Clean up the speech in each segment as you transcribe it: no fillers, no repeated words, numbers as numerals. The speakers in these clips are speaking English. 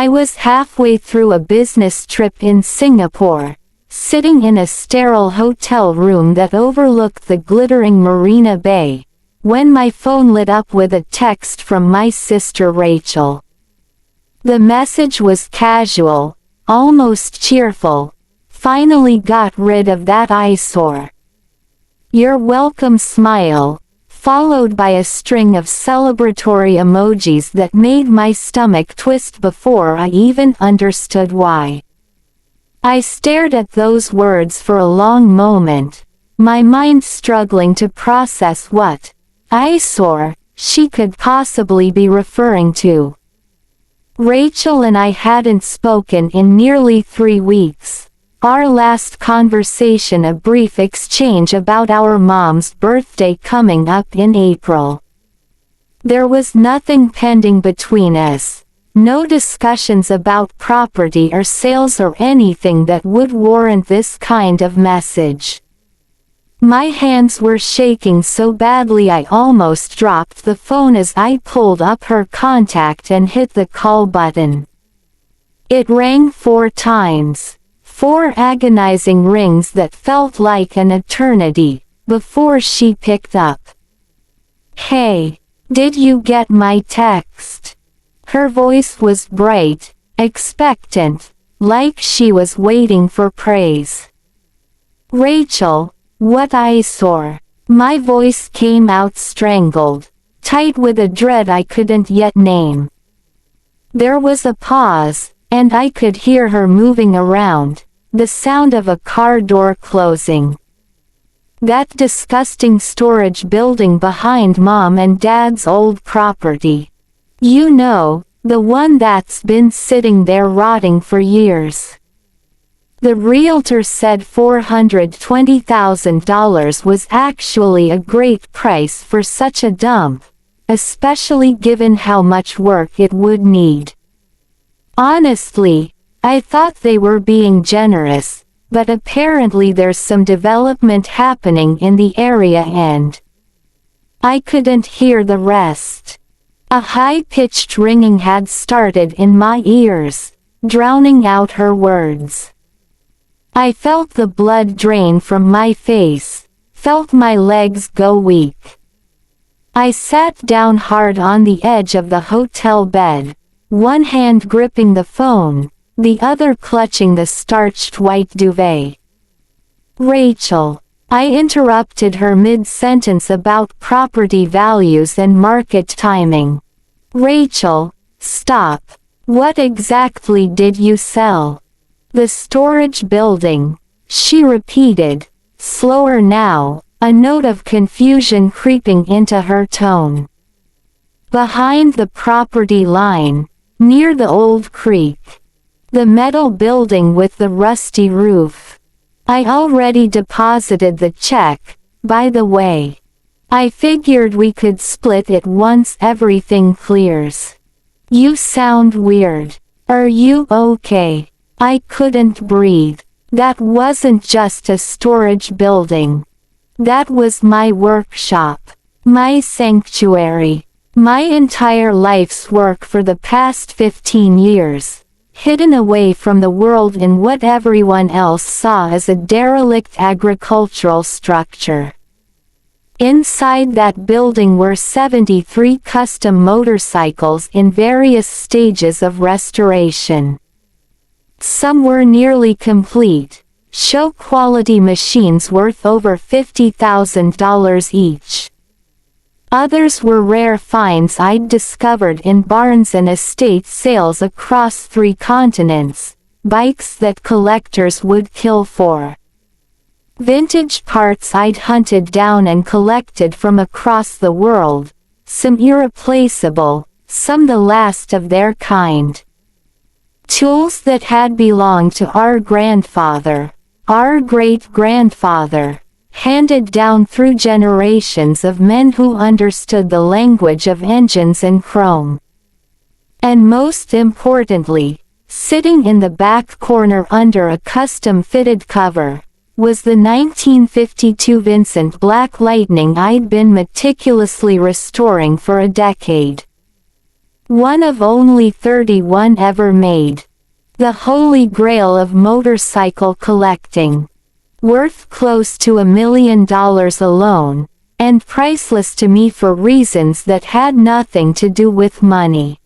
I was halfway through a business trip in Singapore, sitting in a sterile hotel room that overlooked the glittering Marina Bay, when my phone lit up with a text from my sister Rachel. The message was casual, almost cheerful. Finally got rid of that eyesore. You're welcome smile, followed by a string of celebratory emojis that made my stomach twist before I even understood why. I stared at those words for a long moment, my mind struggling to process what eyesore she could possibly be referring to. Rachel and I hadn't spoken in nearly 3 weeks. Our last conversation a brief exchange about our mom's birthday coming up in April. There was nothing pending between us, no discussions about property or sales or anything that would warrant this kind of message. My hands were shaking so badly I almost dropped the phone as I pulled up her contact and hit the call button. It rang 4 times. 4 agonizing rings that felt like an eternity, before she picked up. "Hey, did you get my text?" Her voice was bright, expectant, like she was waiting for praise. "Rachel, what eyesore?" My voice came out strangled, tight with a dread I couldn't yet name. There was a pause, and I could hear her moving around, the sound of a car door closing. "That disgusting storage building behind Mom and Dad's old property. You know, the one that's been sitting there rotting for years." The realtor said $420,000 was actually a great price for such a dump, especially given how much work it would need. Honestly, I thought they were being generous, but apparently there's some development happening in the area and I couldn't hear the rest. A high-pitched ringing had started in my ears, drowning out her words. I felt the blood drain from my face, felt my legs go weak. I sat down hard on the edge of the hotel bed, one hand gripping the phone, the other clutching the starched white duvet. "Rachel," I interrupted her mid-sentence about property values and market timing. "Rachel, stop. What exactly did you sell?" "The storage building," she repeated, slower now, a note of confusion creeping into her tone. "Behind the property line, near the old creek. The metal building with the rusty roof. I already deposited the check, by the way. I figured we could split it once everything clears." "You sound weird. Are you okay?" I couldn't breathe. That wasn't just a storage building. That was my workshop. My sanctuary. My entire life's work for the past 15 years. Hidden away from the world in what everyone else saw as a derelict agricultural structure. Inside that building were 73 custom motorcycles in various stages of restoration. Some were nearly complete, show-quality machines worth over $50,000 each. Others were rare finds I'd discovered in barns and estate sales across 3 continents, bikes that collectors would kill for. Vintage parts I'd hunted down and collected from across the world, some irreplaceable, some the last of their kind. Tools that had belonged to our grandfather, our great-grandfather, handed down through generations of men who understood the language of engines and chrome. And most importantly, sitting in the back corner under a custom-fitted cover, was the 1952 Vincent Black Lightning I'd been meticulously restoring for a decade. One of only 31 ever made. The holy grail of motorcycle collecting. Worth close to $1 million alone, and priceless to me for reasons that had nothing to do with money.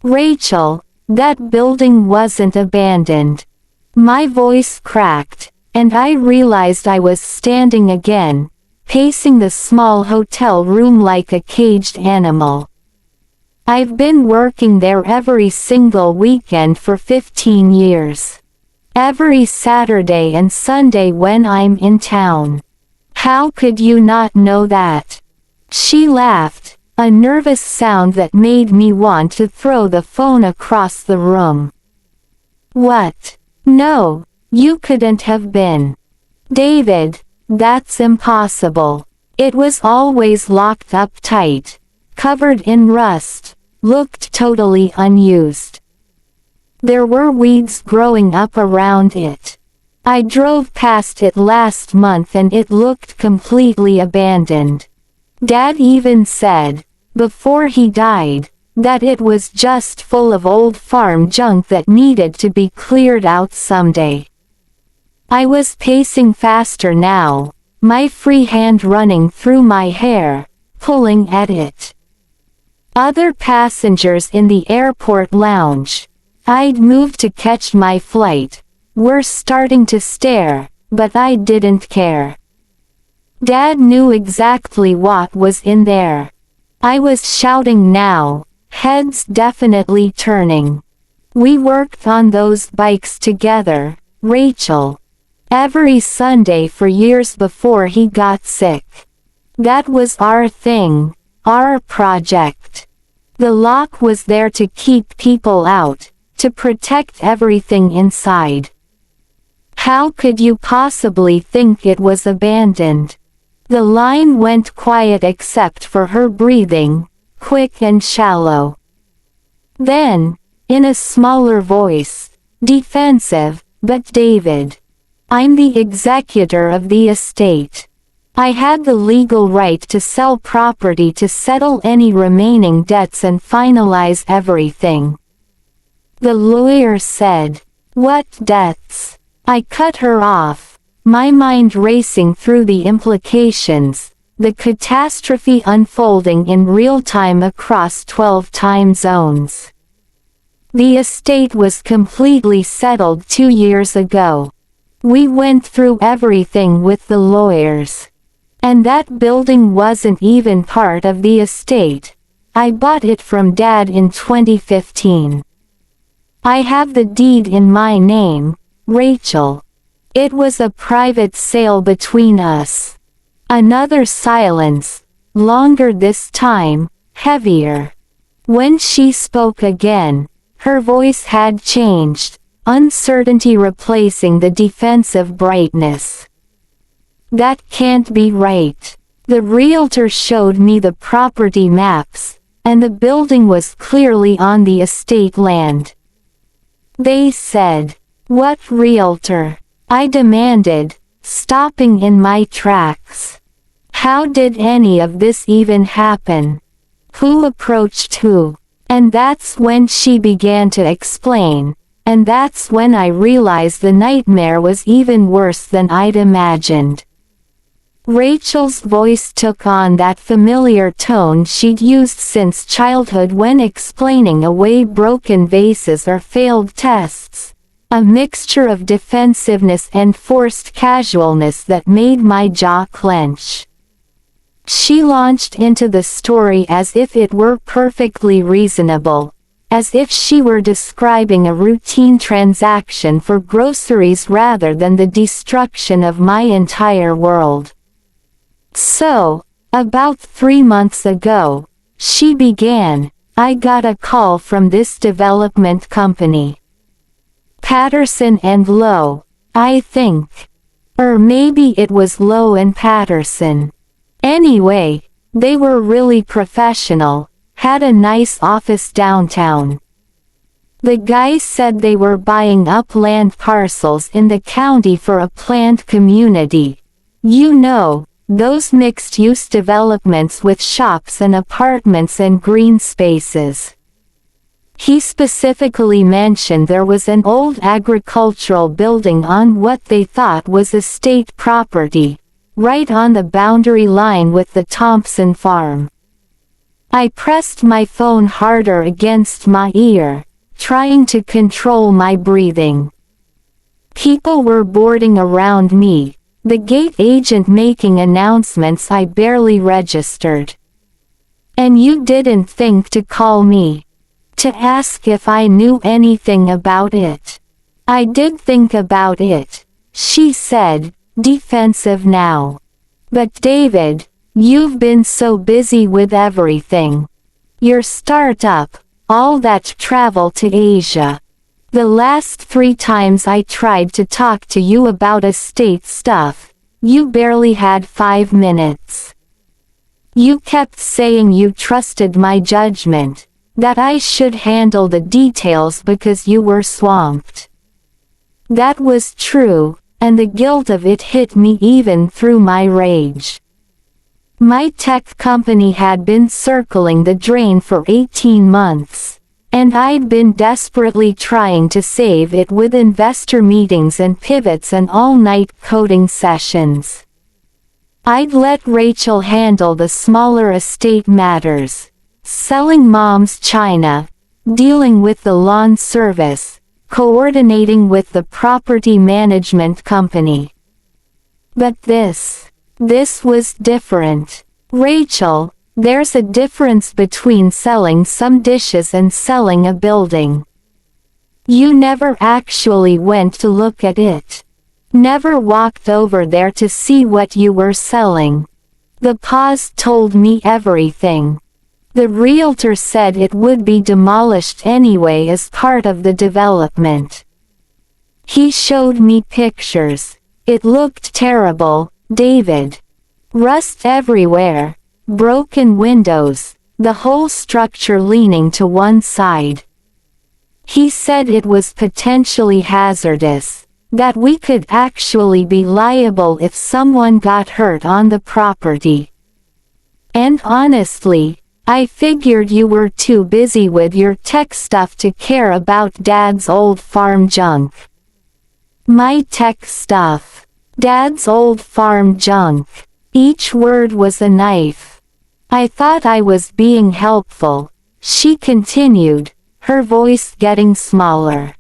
Rachel, that building wasn't abandoned. My voice cracked, and I realized I was standing again, pacing the small hotel room like a caged animal. I've been working there every single weekend for 15 years. Every Saturday and Sunday when I'm in town. How could you not know that? She laughed, a nervous sound that made me want to throw the phone across the room. What? No, you couldn't have been. David, that's impossible. It was always locked up tight, covered in rust, looked totally unused. There were weeds growing up around it. I drove past it last month and it looked completely abandoned. Dad even said, before he died, that it was just full of old farm junk that needed to be cleared out someday. I was pacing faster now, my free hand running through my hair, pulling at it. Other passengers in the airport lounge, I'd moved to catch my flight, were starting to stare, but I didn't care. Dad knew exactly what was in there. I was shouting now, heads definitely turning. We worked on those bikes together, Rachel. Every Sunday for years before he got sick. That was our thing, our project. The lock was there to keep people out, to protect everything inside. How could you possibly think it was abandoned? The line went quiet except for her breathing, quick and shallow. Then, in a smaller voice, defensive, but David. I'm the executor of the estate. I had the legal right to sell property to settle any remaining debts and finalize everything. The lawyer said, "What debts?" I cut her off, my mind racing through the implications, the catastrophe unfolding in real time across 12 time zones. The estate was completely settled 2 years ago. We went through everything with the lawyers. And that building wasn't even part of the estate. I bought it from Dad in 2015. I have the deed in my name, Rachel. It was a private sale between us. Another silence, longer this time, heavier. When she spoke again, her voice had changed, uncertainty replacing the defensive brightness. That can't be right. The realtor showed me the property maps, and the building was clearly on the estate land. They said, "What realtor?" I demanded, stopping in my tracks. How did any of this even happen? Who approached who? And that's when she began to explain, and that's when I realized the nightmare was even worse than I'd imagined. Rachel's voice took on that familiar tone she'd used since childhood when explaining away broken vases or failed tests, a mixture of defensiveness and forced casualness that made my jaw clench. She launched into the story as if it were perfectly reasonable, as if she were describing a routine transaction for groceries rather than the destruction of my entire world. "So, about 3 months ago," she began, "I got a call from this development company. Patterson and Lowe, I think. Or maybe it was Lowe and Patterson. Anyway, they were really professional, had a nice office downtown. The guy said they were buying up land parcels in the county for a planned community. You know, those mixed-use developments with shops and apartments and green spaces. He specifically mentioned there was an old agricultural building on what they thought was estate property, right on the boundary line with the Thompson farm. I pressed my phone harder against my ear, trying to control my breathing. People were boarding around me, the gate agent making announcements I barely registered. And you didn't think to call me to ask if I knew anything about it. I did think about it, she said, defensive now. But David, you've been so busy with everything. Your startup, all that travel to Asia. The last 3 times I tried to talk to you about estate stuff, you barely had 5 minutes. You kept saying you trusted my judgment, that I should handle the details because you were swamped. That was true, and the guilt of it hit me even through my rage. My tech company had been circling the drain for 18 months, and I'd been desperately trying to save it with investor meetings and pivots and all-night coding sessions. I'd let Rachel handle the smaller estate matters, selling Mom's china, dealing with the lawn service, coordinating with the property management company. But this was different. Rachel, there's a difference between selling some dishes and selling a building. You never actually went to look at it. Never walked over there to see what you were selling. The pause told me everything. The realtor said it would be demolished anyway as part of the development. He showed me pictures. It looked terrible, David. Rust everywhere, broken windows, the whole structure leaning to one side. He said it was potentially hazardous, that we could actually be liable if someone got hurt on the property. And honestly, I figured you were too busy with your tech stuff to care about Dad's old farm junk. My tech stuff. Dad's old farm junk. Each word was a knife. I thought I was being helpful, she continued, her voice getting smaller.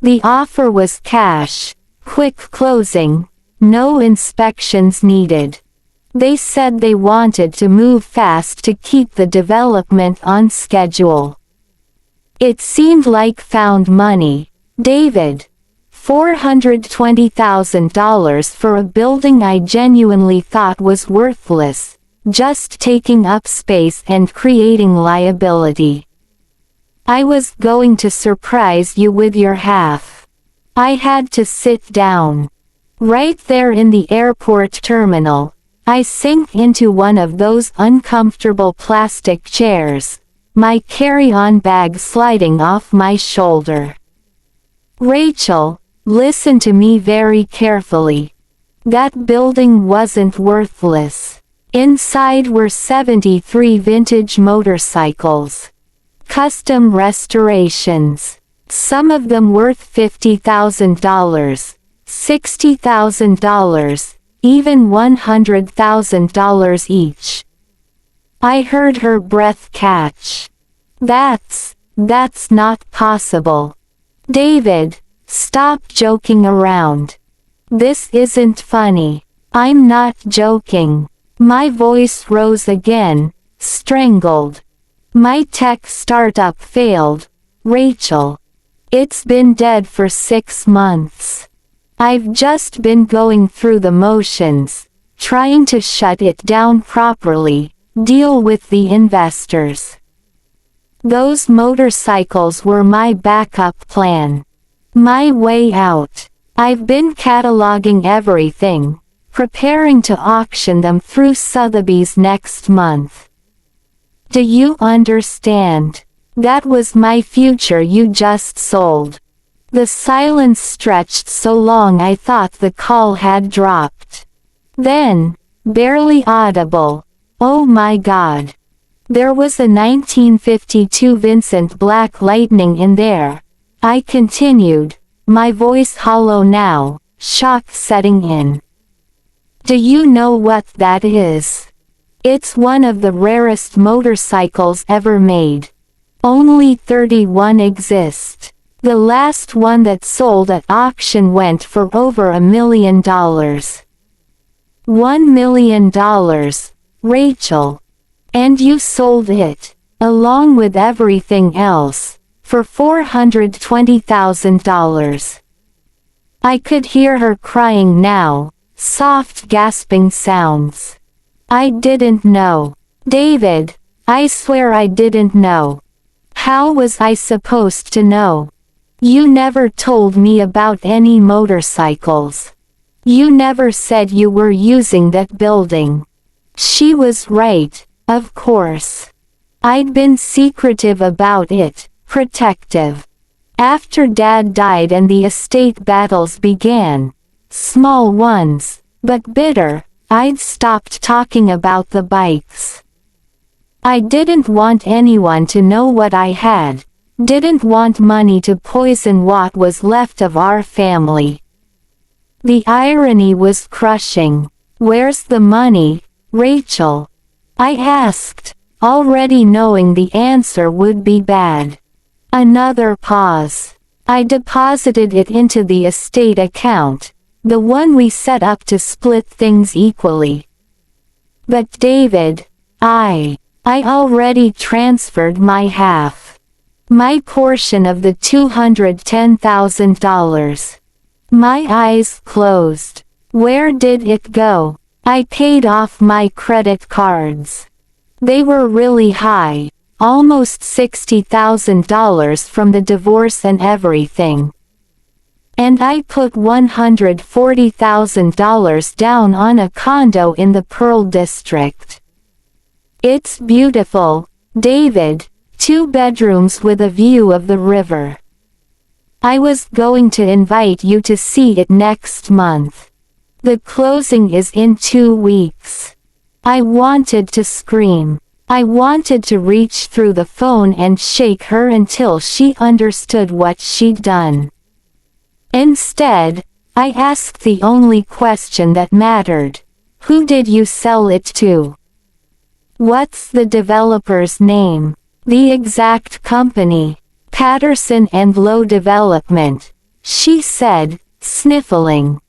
The offer was cash, quick closing, no inspections needed. They said they wanted to move fast to keep the development on schedule. It seemed like found money, David. $420,000 for a building I genuinely thought was worthless, just taking up space and creating liability. I was going to surprise you with your half. I had to sit down. Right there in the airport terminal, I sank into one of those uncomfortable plastic chairs, my carry-on bag sliding off my shoulder. Rachel, listen to me very carefully. That building wasn't worthless. Inside were 73 vintage motorcycles. Custom restorations. Some of them worth $50,000, $60,000, even $100,000 each. I heard her breath catch. That's not possible. David, stop joking around. This isn't funny. I'm not joking. My voice rose again, strangled. My tech startup failed, Rachel. It's been dead for 6 months. I've just been going through the motions, trying to shut it down properly, deal with the investors. Those motorcycles were my backup plan. My way out. I've been cataloging everything, preparing to auction them through Sotheby's next month. Do you understand? That was my future you just sold. The silence stretched so long I thought the call had dropped. Then, barely audible, oh my God. There was a 1952 Vincent Black Lightning in there. I continued, my voice hollow now, shock setting in. Do you know what that is? It's one of the rarest motorcycles ever made. Only 31 exist. The last one that sold at auction went for over $1 million. $1 million, Rachel. And you sold it, along with everything else, for $420,000. I could hear her crying now, soft gasping sounds. I didn't know. David, I swear I didn't know. How was I supposed to know? You never told me about any motorcycles. You never said you were using that building. She was right, of course. I'd been secretive about it, protective. After Dad died and the estate battles began, small ones, but bitter, I'd stopped talking about the bikes. I didn't want anyone to know what I had, didn't want money to poison what was left of our family. The irony was crushing. Where's the money, Rachel? I asked, already knowing the answer would be bad. Another pause. I deposited it into the estate account, the one we set up to split things equally. But David, I already transferred my half. My portion of the $210,000. My eyes closed. Where did it go? I paid off my credit cards. They were really high, almost $60,000 from the divorce and everything. And I put $140,000 down on a condo in the Pearl District. It's beautiful, David, 2 bedrooms with a view of the river. I was going to invite you to see it next month. The closing is in 2 weeks. I wanted to scream. I wanted to reach through the phone and shake her until she understood what she'd done. Instead, I asked the only question that mattered. Who did you sell it to? What's the developer's name? The exact company. Patterson and Lowe Development, she said, sniffling.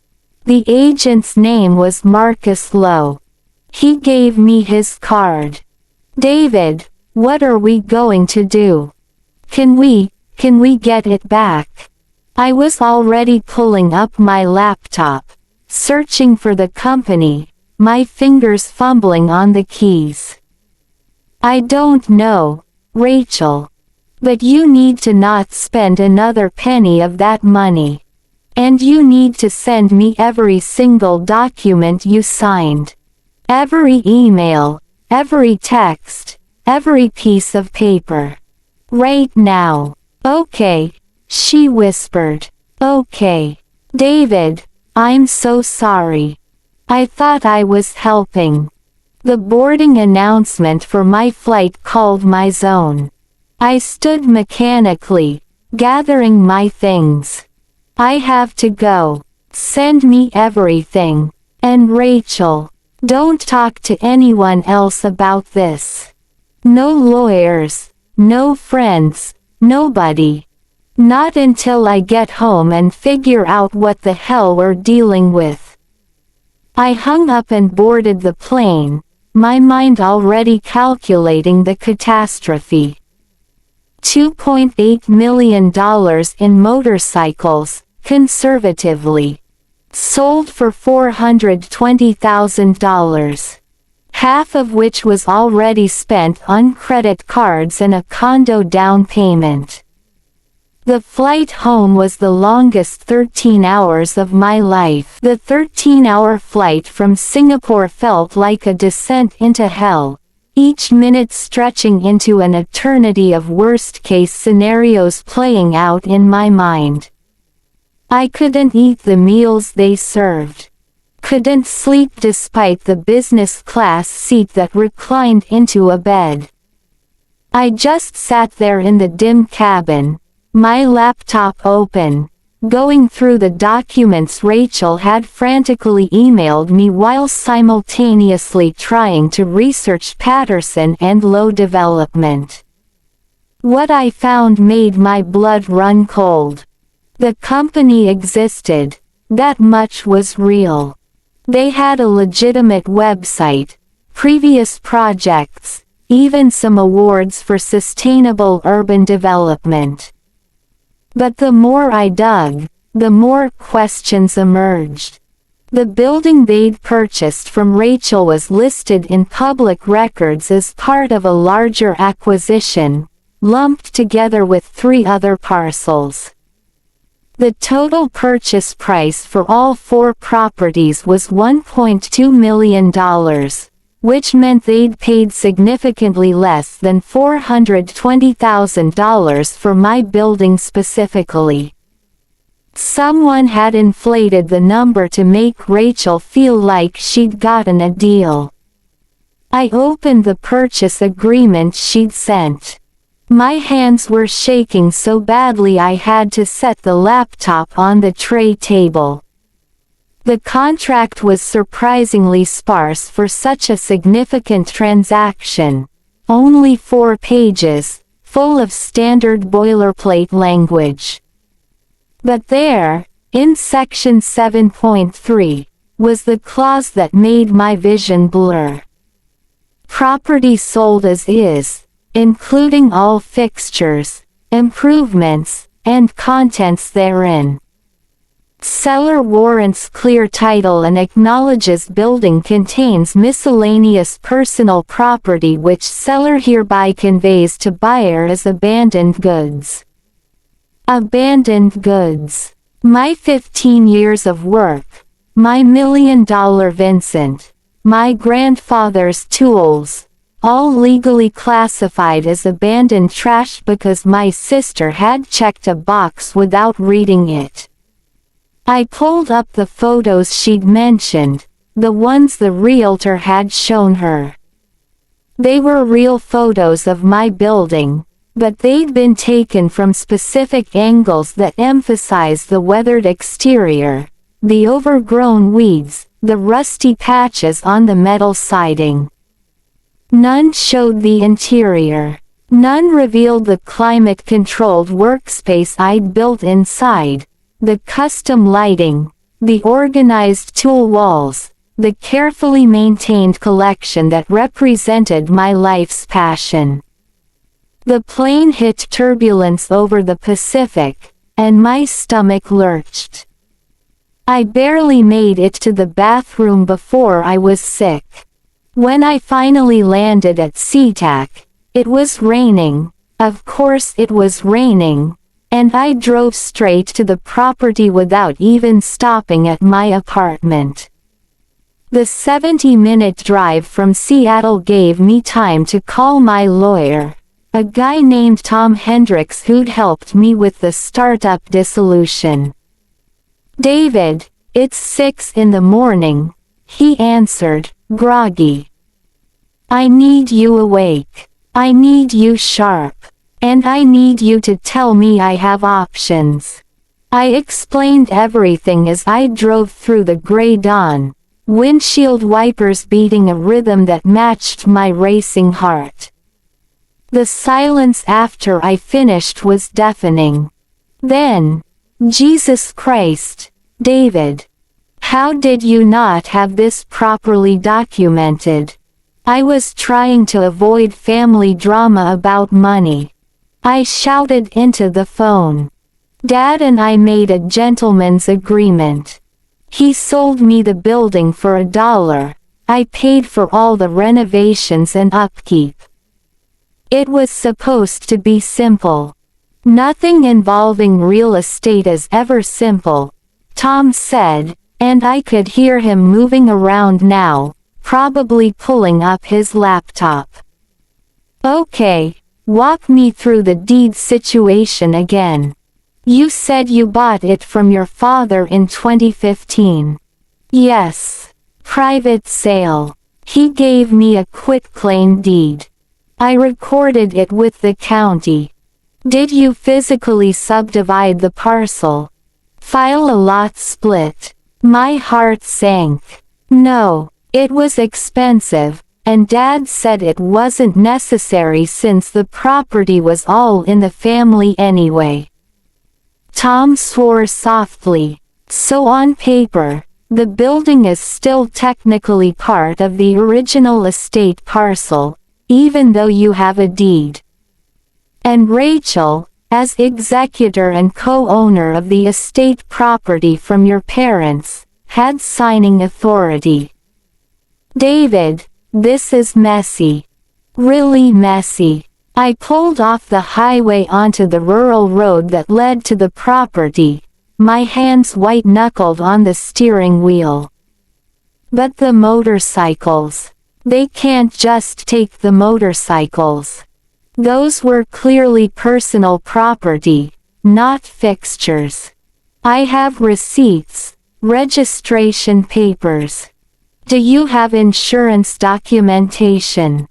The agent's name was Marcus Lowe. He gave me his card. David, what are we going to do? Can we get it back? I was already pulling up my laptop, searching for the company, my fingers fumbling on the keys. I don't know, Rachel. But you need to not spend another penny of that money. And you need to send me every single document you signed. Every email, every text, every piece of paper. Right now. Okay, she whispered. Okay. David, I'm so sorry. I thought I was helping. The boarding announcement for my flight called my zone. I stood mechanically, gathering my things. I have to go. Send me everything. And Rachel, don't talk to anyone else about this. No lawyers, no friends, nobody. Not until I get home and figure out what the hell we're dealing with. I hung up and boarded the plane, my mind already calculating the catastrophe. $2.8 million in motorcycles, conservatively. Sold for $420,000. Half of which was already spent on credit cards and a condo down payment. The flight home was the longest 13 hours of my life. The 13-hour flight from Singapore felt like a descent into hell, each minute stretching into an eternity of worst-case scenarios playing out in my mind. I couldn't eat the meals they served. Couldn't sleep despite the business class seat that reclined into a bed. I just sat there in the dim cabin, my laptop open, going through the documents Rachel had frantically emailed me while simultaneously trying to research Patterson and low development. What I found made my blood run cold. The company existed, that much was real. They had a legitimate website, previous projects, even some awards for sustainable urban development. But the more I dug, the more questions emerged. The building they'd purchased from Rachel was listed in public records as part of a larger acquisition, lumped together with 3 other parcels. The total purchase price for all 4 properties was $1.2 million. Which meant they'd paid significantly less than $420,000 for my building specifically. Someone had inflated the number to make Rachel feel like she'd gotten a deal. I opened the purchase agreement she'd sent. My hands were shaking so badly I had to set the laptop on the tray table. The contract was surprisingly sparse for such a significant transaction, only 4 pages, full of standard boilerplate language. But there, in section 7.3, was the clause that made my vision blur. Property sold as is, including all fixtures, improvements, and contents therein. Seller warrants clear title and acknowledges building contains miscellaneous personal property which seller hereby conveys to buyer as abandoned goods. Abandoned goods. My 15 years of work, my $1 million Vincent, my grandfather's tools, all legally classified as abandoned trash because my sister had checked a box without reading it. I pulled up the photos she'd mentioned, the ones the realtor had shown her. They were real photos of my building, but they'd been taken from specific angles that emphasize the weathered exterior, the overgrown weeds, the rusty patches on the metal siding. None showed the interior. None revealed the climate-controlled workspace I'd built inside, the custom lighting, the organized tool walls, the carefully maintained collection that represented my life's passion. The plane hit turbulence over the Pacific, and my stomach lurched. I barely made it to the bathroom before I was sick. When I finally landed at SeaTac, it was raining, of course it was raining, and I drove straight to the property without even stopping at my apartment. The 70-minute drive from Seattle gave me time to call my lawyer, a guy named Tom Hendricks who'd helped me with the startup dissolution. "David, it's 6 in the morning," he answered, groggy. "I need you awake. I need you sharp. And I need you to tell me I have options." I explained everything as I drove through the gray dawn, windshield wipers beating a rhythm that matched my racing heart. The silence after I finished was deafening. Then, "Jesus Christ, David. How did you not have this properly documented?" I was trying to avoid family drama about money. I shouted into the phone. "Dad and I made a gentleman's agreement. He sold me the building for $1. I paid for all the renovations and upkeep. It was supposed to be simple. Nothing involving real estate is ever simple," Tom said, and I could hear him moving around now, probably pulling up his laptop. "Okay. Walk me through the deed situation again. You said you bought it from your father in 2015. "Yes. Private sale. He gave me a quitclaim deed. I recorded it with the county. Did you physically subdivide the parcel? File a lot split. My heart sank. No, it was expensive, and Dad said it wasn't necessary since the property was all in the family anyway. Tom swore softly. So on paper, the building is still technically part of the original estate parcel, even though you have a deed. And Rachel, as executor and co-owner of the estate property from your parents, had signing authority. David, this is messy. Really messy. I pulled off the highway onto the rural road that led to the property, my hands white-knuckled on the steering wheel. But the motorcycles. They can't just take the motorcycles. Those were clearly personal property, not fixtures. I have receipts, registration papers. Do you have insurance documentation?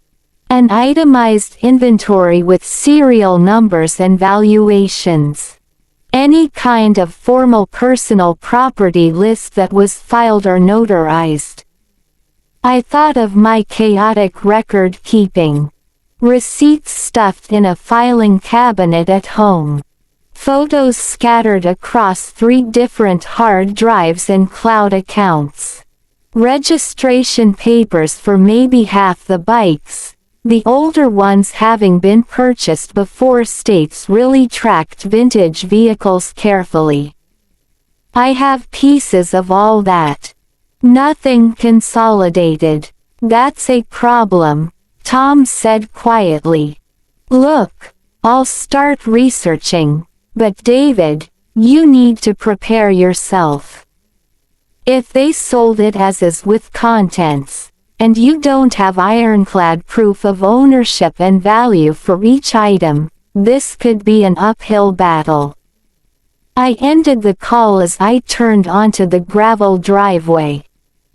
An itemized inventory with serial numbers and valuations. Any kind of formal personal property list that was filed or notarized. I thought of my chaotic record keeping. Receipts stuffed in a filing cabinet at home. Photos scattered across 3 different hard drives and cloud accounts. Registration papers for maybe half the bikes, the older ones having been purchased before states really tracked vintage vehicles carefully. I have pieces of all that. Nothing consolidated. That's a problem, Tom said quietly. Look, I'll start researching, but David, you need to prepare yourself. If they sold it as is with contents, and you don't have ironclad proof of ownership and value for each item, this could be an uphill battle. I ended the call as I turned onto the gravel driveway.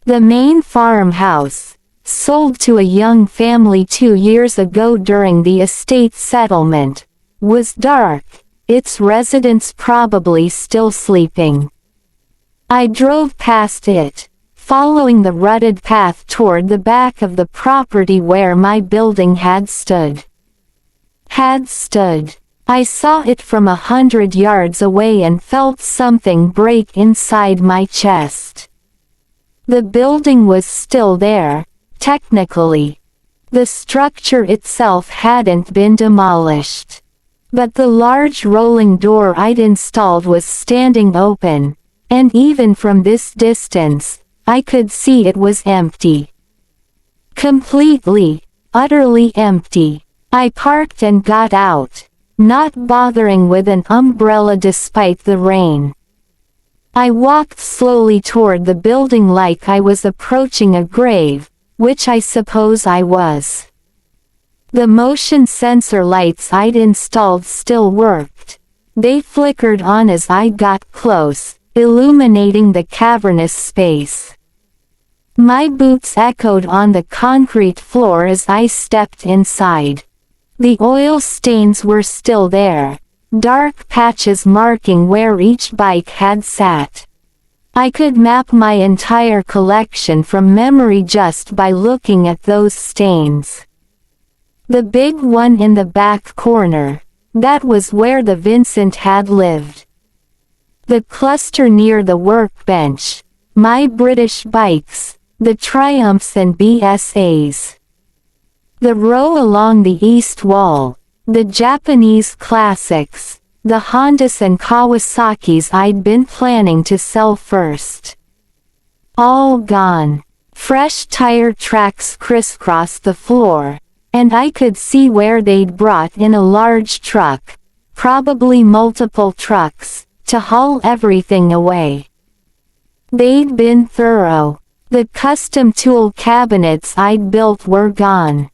The main farmhouse, sold to a young family 2 years ago during the estate settlement, was dark, its residents probably still sleeping. I drove past it, following the rutted path toward the back of the property where my building had stood. I saw it from 100 yards away and felt something break inside my chest. The building was still there, technically. The structure itself hadn't been demolished. But the large rolling door I'd installed was standing open, and even from this distance, I could see it was empty. Completely, utterly empty. I parked and got out, not bothering with an umbrella despite the rain. I walked slowly toward the building like I was approaching a grave, which I suppose I was. The motion sensor lights I'd installed still worked. They flickered on as I got close, illuminating the cavernous space. My boots echoed on the concrete floor as I stepped inside. The oil stains were still there, dark patches marking where each bike had sat. I could map my entire collection from memory just by looking at those stains. The big one in the back corner, that was where the Vincent had lived. The cluster near the workbench, my British bikes, the Triumphs and BSAs. The row along the east wall, the Japanese classics, the Hondas and Kawasaki's I'd been planning to sell first. All gone. Fresh tire tracks crisscrossed the floor, and I could see where they'd brought in a large truck, probably multiple trucks, to haul everything away. They'd been thorough. The custom tool cabinets I'd built were gone.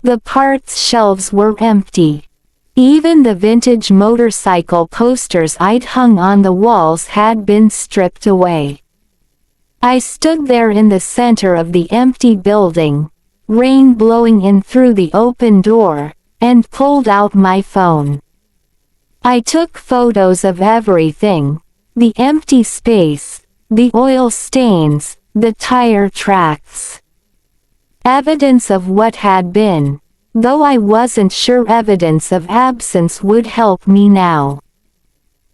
The parts shelves were empty. Even the vintage motorcycle posters I'd hung on the walls had been stripped away. I stood there in the center of the empty building, rain blowing in through the open door, and pulled out my phone. I took photos of everything: the empty space, the oil stains, the tire tracks. Evidence of what had been, though I wasn't sure evidence of absence would help me now.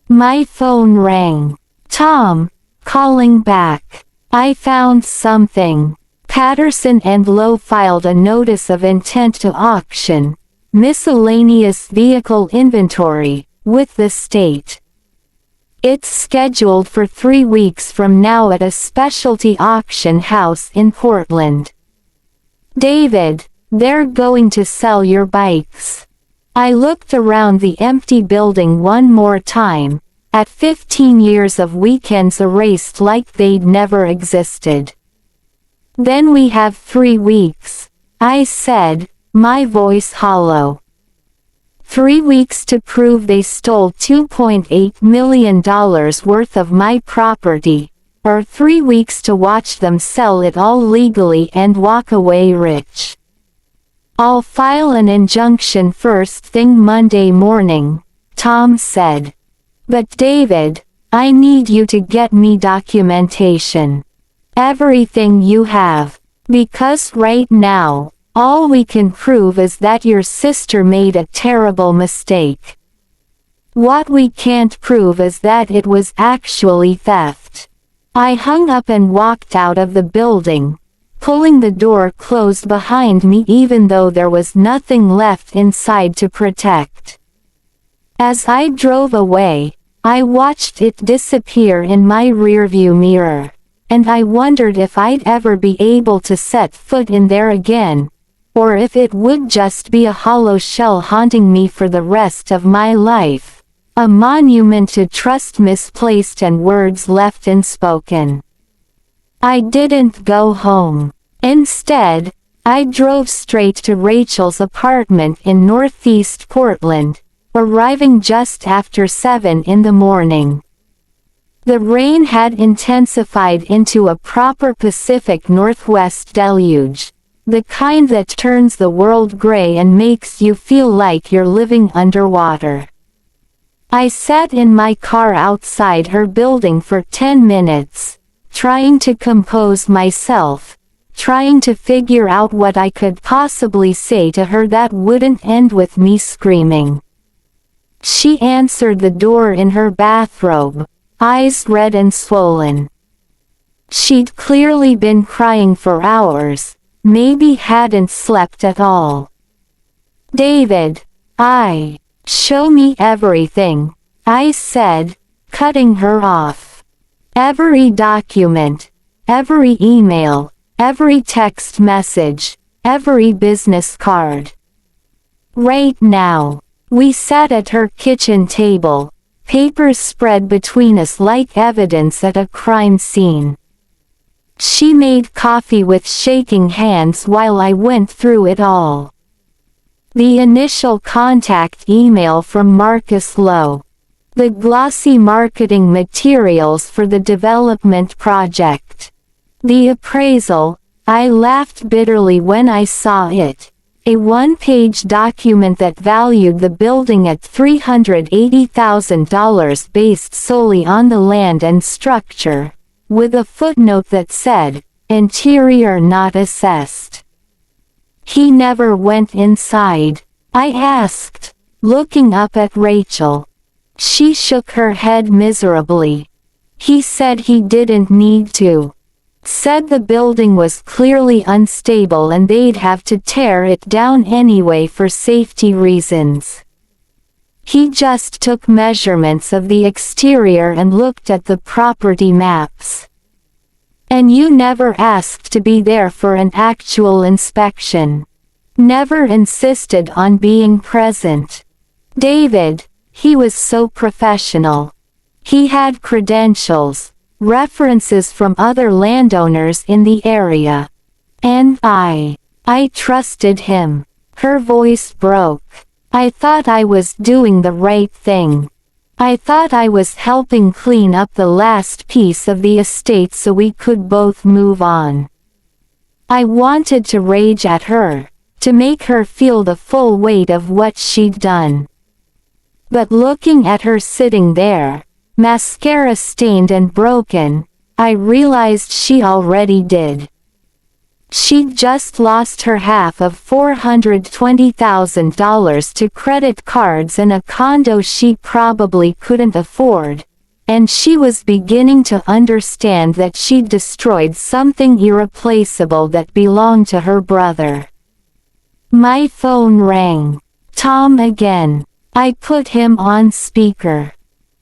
My phone rang. Tom, calling back. I found something. Patterson and Lowe filed a notice of intent to auction, miscellaneous vehicle inventory, with the state. It's scheduled for 3 weeks from now at a specialty auction house in Portland. David, they're going to sell your bikes. I looked around the empty building one more time, at 15 years of weekends erased like they'd never existed. Then we have 3 weeks, I said, my voice hollow. 3 weeks to prove they stole $2.8 million worth of my property, or 3 weeks to watch them sell it all legally and walk away rich. I'll file an injunction first thing Monday morning, Tom said. But David, I need you to get me documentation. Everything you have. Because right now, all we can prove is that your sister made a terrible mistake. What we can't prove is that it was actually theft. I hung up and walked out of the building, pulling the door closed behind me even though there was nothing left inside to protect. As I drove away, I watched it disappear in my rearview mirror, and I wondered if I'd ever be able to set foot in there again, or if it would just be a hollow shell haunting me for the rest of my life, a monument to trust misplaced and words left unspoken. I didn't go home. Instead, I drove straight to Rachel's apartment in Northeast Portland, arriving just after 7 in the morning. The rain had intensified into a proper Pacific Northwest deluge, the kind that turns the world gray and makes you feel like you're living underwater. I sat in my car outside her building for 10 minutes, trying to compose myself, trying to figure out what I could possibly say to her that wouldn't end with me screaming. She answered the door in her bathrobe, eyes red and swollen. She'd clearly been crying for hours, maybe hadn't slept at all. David, show me everything, I said, cutting her off. Every document, every email, every text message, every business card. Right now. We sat at her kitchen table, papers spread between us like evidence at a crime scene. She made coffee with shaking hands while I went through it all. The initial contact email from Marcus Lowe. The glossy marketing materials for the development project. The appraisal, I laughed bitterly when I saw it. A one-page document that valued the building at $380,000 based solely on the land and structure, with a footnote that said, "Interior not assessed." He never went inside, I asked, looking up at Rachel. She shook her head miserably. He said he didn't need to. Said the building was clearly unstable and they'd have to tear it down anyway for safety reasons. He just took measurements of the exterior and looked at the property maps. And you never asked to be there for an actual inspection. Never insisted on being present. David, he was so professional. He had credentials. References from other landowners in the area. And I trusted him. Her voice broke. I thought I was doing the right thing. I thought I was helping clean up the last piece of the estate so we could both move on. I wanted to rage at her, to make her feel the full weight of what she'd done. But looking at her sitting there, mascara stained and broken, I realized she already did. She'd just lost her half of $420,000 to credit cards and a condo she probably couldn't afford, and she was beginning to understand that she'd destroyed something irreplaceable that belonged to her brother. My phone rang. Tom again. I put him on speaker.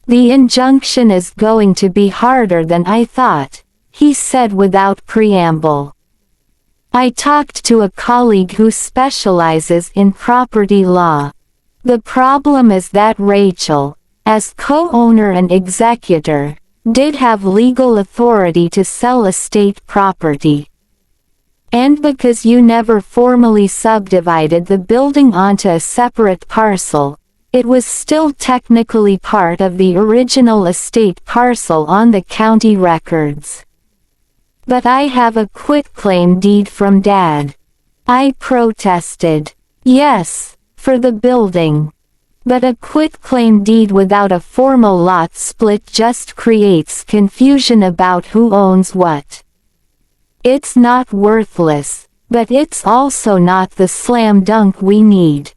"The injunction is going to be harder than I thought," he said without preamble. "I talked to a colleague who specializes in property law. The problem is that Rachel, as co-owner and executor, did have legal authority to sell estate property. And because you never formally subdivided the building onto a separate parcel, it was still technically part of the original estate parcel on the county records." "But I have a quitclaim deed from Dad," I protested. "Yes, for the building. But a quitclaim deed without a formal lot split just creates confusion about who owns what. It's not worthless, but it's also not the slam dunk we need.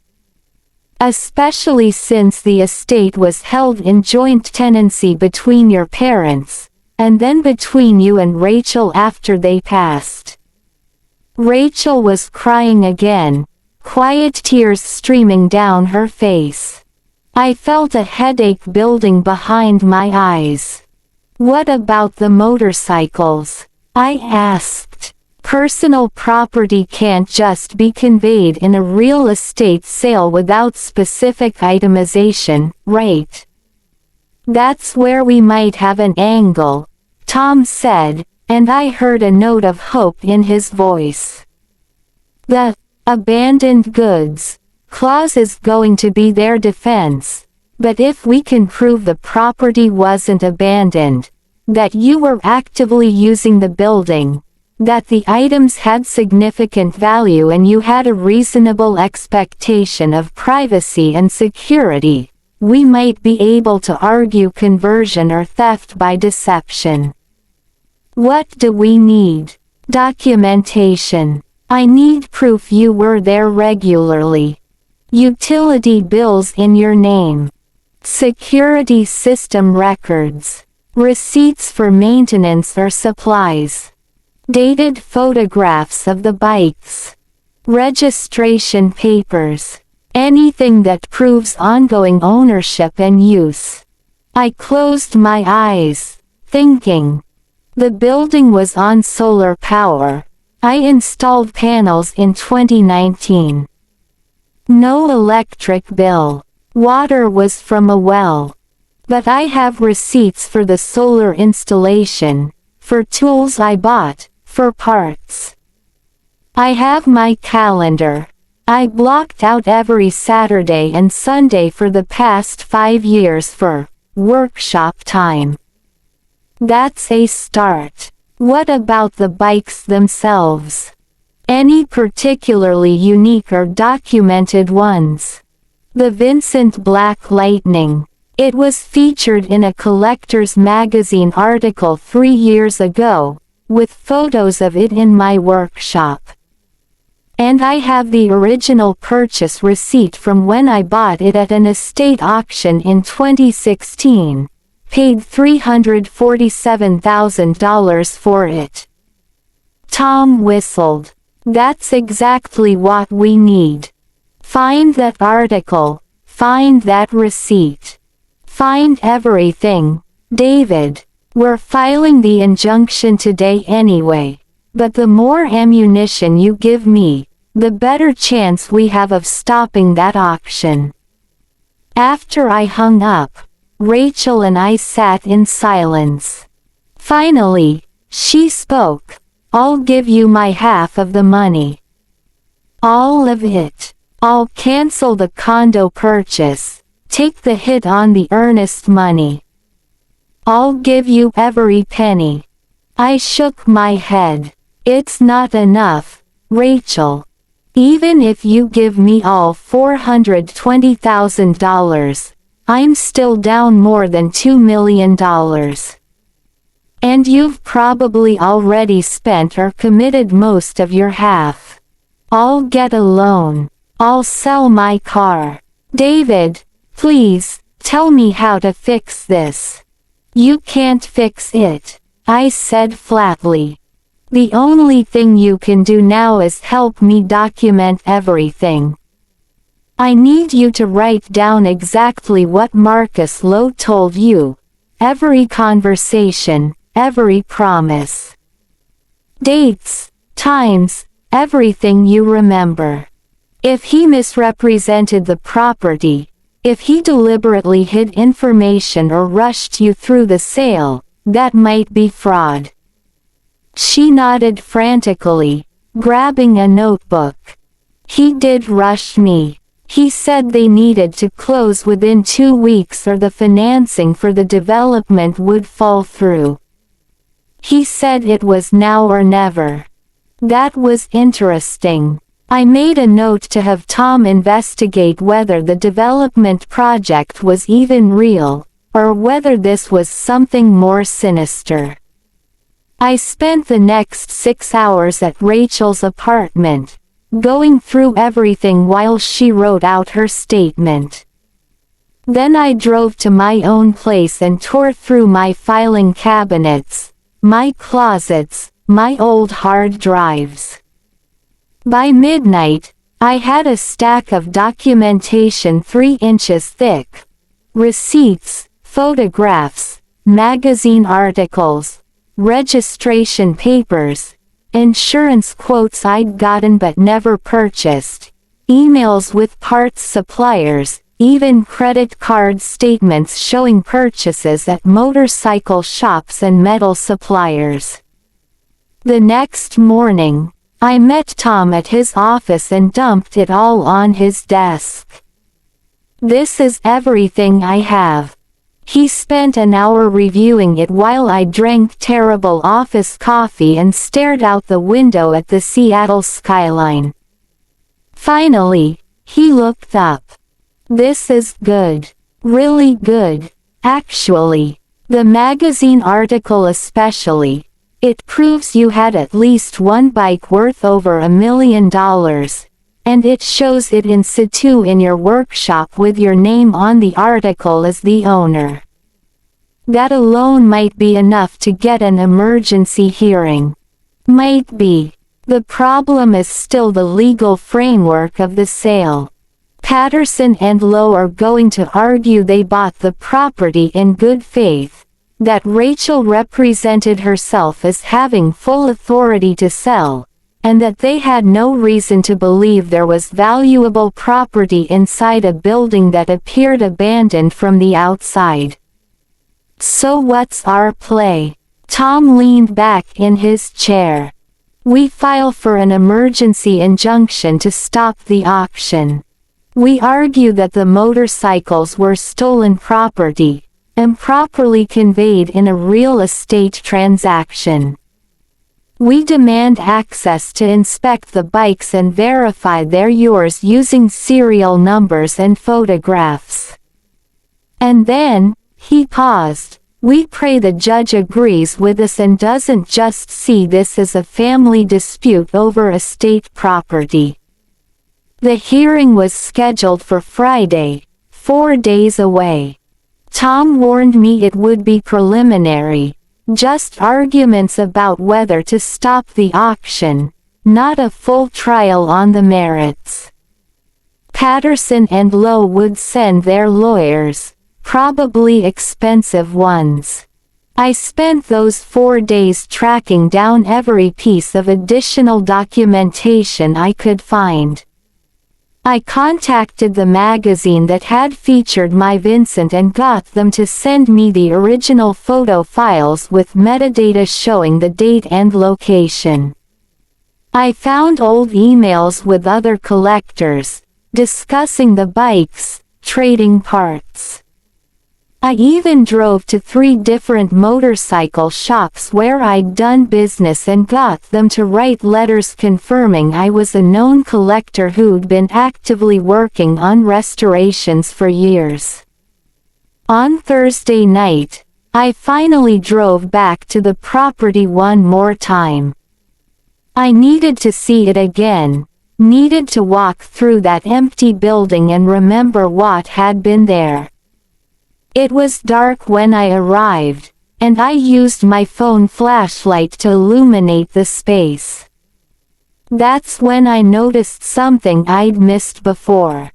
Especially since the estate was held in joint tenancy between your parents, and then between you and Rachel after they passed." Rachel was crying again, quiet tears streaming down her face. I felt a headache building behind my eyes. "What about the motorcycles?" I asked. "Personal property can't just be conveyed in a real estate sale without specific itemization, right?" "That's where we might have an angle," Tom said, and I heard a note of hope in his voice. "The abandoned goods clause is going to be their defense, but if we can prove the property wasn't abandoned, that you were actively using the building, that the items had significant value and you had a reasonable expectation of privacy and security, we might be able to argue conversion or theft by deception." "What do we need?" "Documentation. I need proof you were there regularly. Utility bills in your name. Security system records. Receipts for maintenance or supplies. Dated photographs of the bikes. Registration papers. Anything that proves ongoing ownership and use." I closed my eyes, thinking. The building was on solar power. I installed panels in 2019. No electric bill. Water was from a well. But I have receipts for the solar installation, for tools I bought, for parts. I have my calendar. I blocked out every Saturday and Sunday for the past 5 years for workshop time. That's a start. What about the bikes themselves? Any particularly unique or documented ones? The Vincent Black Lightning. It was featured in a collector's magazine article 3 years ago, with photos of it in my workshop. And I have the original purchase receipt from when I bought it at an estate auction in 2016. Paid $347,000 for it. Tom whistled. That's exactly what we need. Find that article. Find that receipt. Find everything, David. We're filing the injunction today anyway, but the more ammunition you give me, the better chance we have of stopping that auction. After I hung up, Rachel and I sat in silence. Finally, she spoke. I'll give you my half of the money. All of it. I'll cancel the condo purchase, take the hit on the earnest money. I'll give you every penny. I shook my head. It's not enough, Rachel. Even if you give me all $420,000, I'm still down more than $2 million. And you've probably already spent or committed most of your half. I'll get a loan. I'll sell my car. David, please, tell me how to fix this. You can't fix it, I said flatly. The only thing you can do now is help me document everything. I need you to write down exactly what Marcus Lowe told you, every conversation, every promise. Dates, times, everything you remember. If he misrepresented the property, if he deliberately hid information or rushed you through the sale, that might be fraud. She nodded frantically, grabbing a notebook. He did rush me. He said they needed to close within 2 weeks or the financing for the development would fall through. He said it was now or never. That was interesting. I made a note to have Tom investigate whether the development project was even real, or whether this was something more sinister. I spent the next 6 hours at Rachel's apartment, going through everything while she wrote out her statement. Then I drove to my own place and tore through my filing cabinets, my closets, my old hard drives. By midnight, I had a stack of documentation 3 inches thick. Receipts, photographs, magazine articles, registration papers, insurance quotes I'd gotten but never purchased, emails with parts suppliers, even credit card statements showing purchases at motorcycle shops and metal suppliers. The next morning, I met Tom at his office and dumped it all on his desk. This is everything I have. He spent an hour reviewing it while I drank terrible office coffee and stared out the window at the Seattle skyline. Finally, he looked up. This is good. Really good, actually. The magazine article especially. It proves you had at least one bike worth over $1 million, and it shows it in situ in your workshop with your name on the article as the owner. That alone might be enough to get an emergency hearing. Might be. The problem is still the legal framework of the sale. Patterson and Lowe are going to argue they bought the property in good faith, that Rachel represented herself as having full authority to sell, and that they had no reason to believe there was valuable property inside a building that appeared abandoned from the outside. So what's our play? Tom leaned back in his chair. We file for an emergency injunction to stop the auction. We argue that the motorcycles were stolen property, improperly conveyed in a real estate transaction. We demand access to inspect the bikes and verify they're yours using serial numbers and photographs. And then, he paused, we pray the judge agrees with us and doesn't just see this as a family dispute over estate property. The hearing was scheduled for Friday, 4 days away. Tom warned me it would be preliminary, just arguments about whether to stop the auction, not a full trial on the merits. Patterson and Lowe would send their lawyers, probably expensive ones. I spent those 4 days tracking down every piece of additional documentation I could find. I contacted the magazine that had featured my Vincent and got them to send me the original photo files with metadata showing the date and location. I found old emails with other collectors, discussing the bikes, trading parts. I even drove to 3 different motorcycle shops where I'd done business and got them to write letters confirming I was a known collector who'd been actively working on restorations for years. On Thursday night, I finally drove back to the property one more time. I needed to see it again, needed to walk through that empty building and remember what had been there. It was dark when I arrived, and I used my phone flashlight to illuminate the space. That's when I noticed something I'd missed before.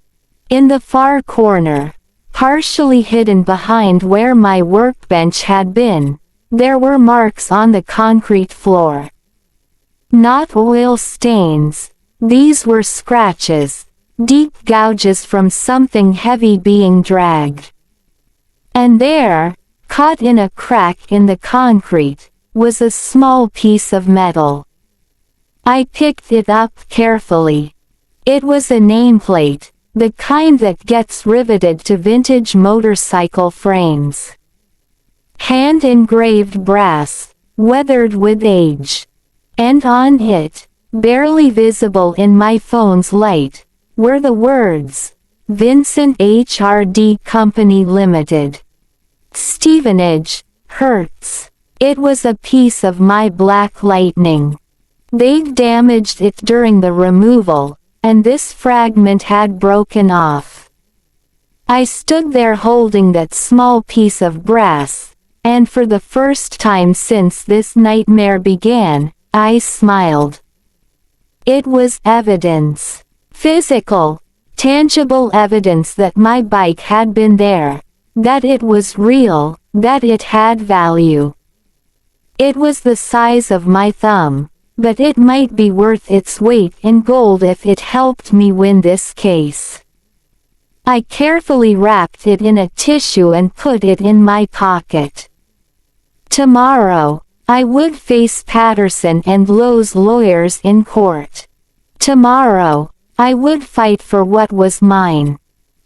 In the far corner, partially hidden behind where my workbench had been, there were marks on the concrete floor. Not oil stains, these were scratches, deep gouges from something heavy being dragged. And there, caught in a crack in the concrete, was a small piece of metal. I picked it up carefully. It was a nameplate, the kind that gets riveted to vintage motorcycle frames. Hand-engraved brass, weathered with age. And on it, barely visible in my phone's light, were the words, Vincent H.R.D. Company Limited. Stevenage, Hertz. It was a piece of my Black Lightning. They'd damaged it during the removal, and this fragment had broken off. I stood there holding that small piece of brass, and for the first time since this nightmare began, I smiled. It was evidence. Physical, tangible evidence that my bike had been there. That it was real, that it had value. It was the size of my thumb, but it might be worth its weight in gold if it helped me win this case. I carefully wrapped it in a tissue and put it in my pocket. Tomorrow, I would face Patterson and Lowe's lawyers in court. Tomorrow, I would fight for what was mine.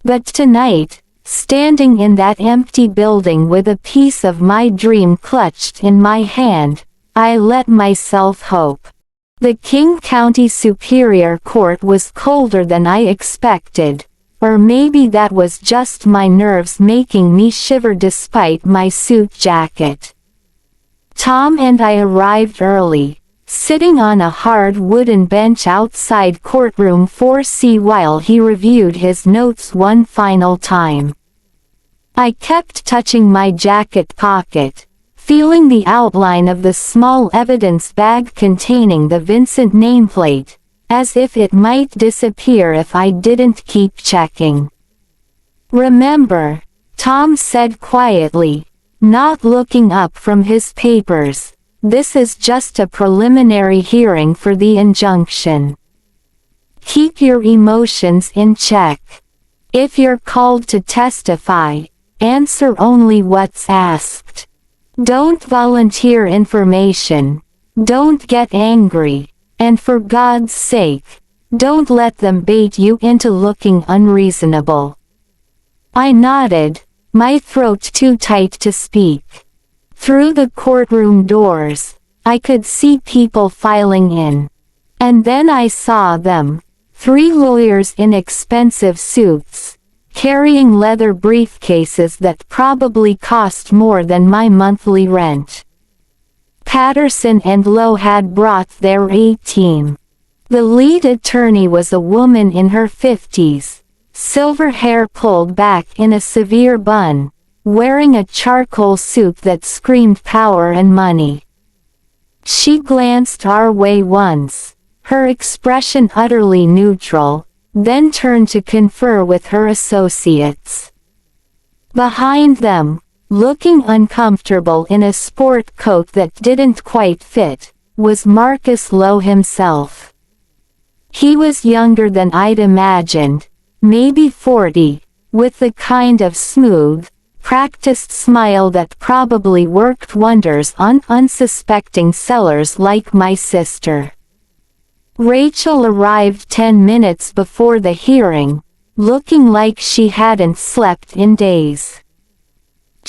But tonight, standing in that empty building with a piece of my dream clutched in my hand, I let myself hope. The King County Superior Court was colder than I expected, or maybe that was just my nerves making me shiver despite my suit jacket. Tom and I arrived early, sitting on a hard wooden bench outside courtroom 4C while he reviewed his notes one final time. I kept touching my jacket pocket, feeling the outline of the small evidence bag containing the Vincent nameplate, as if it might disappear if I didn't keep checking. "Remember," Tom said quietly, not looking up from his papers, "this is just a preliminary hearing for the injunction. Keep your emotions in check. If you're called to testify, answer only what's asked. Don't volunteer information. Don't get angry. And for God's sake, don't let them bait you into looking unreasonable." I nodded, my throat too tight to speak. Through the courtroom doors, I could see people filing in. And then I saw them, 3 lawyers in expensive suits, carrying leather briefcases that probably cost more than my monthly rent. Patterson and Lowe had brought their A-team. The lead attorney was a woman in her 50s, silver hair pulled back in a severe bun, wearing a charcoal suit that screamed power and money. She glanced our way once, her expression utterly neutral, then turned to confer with her associates. Behind them, looking uncomfortable in a sport coat that didn't quite fit, was Marcus Lowe himself. He was younger than I'd imagined, maybe 40, with the kind of smooth, practiced smile that probably worked wonders on unsuspecting sellers like my sister. Rachel arrived 10 minutes before the hearing, looking like she hadn't slept in days.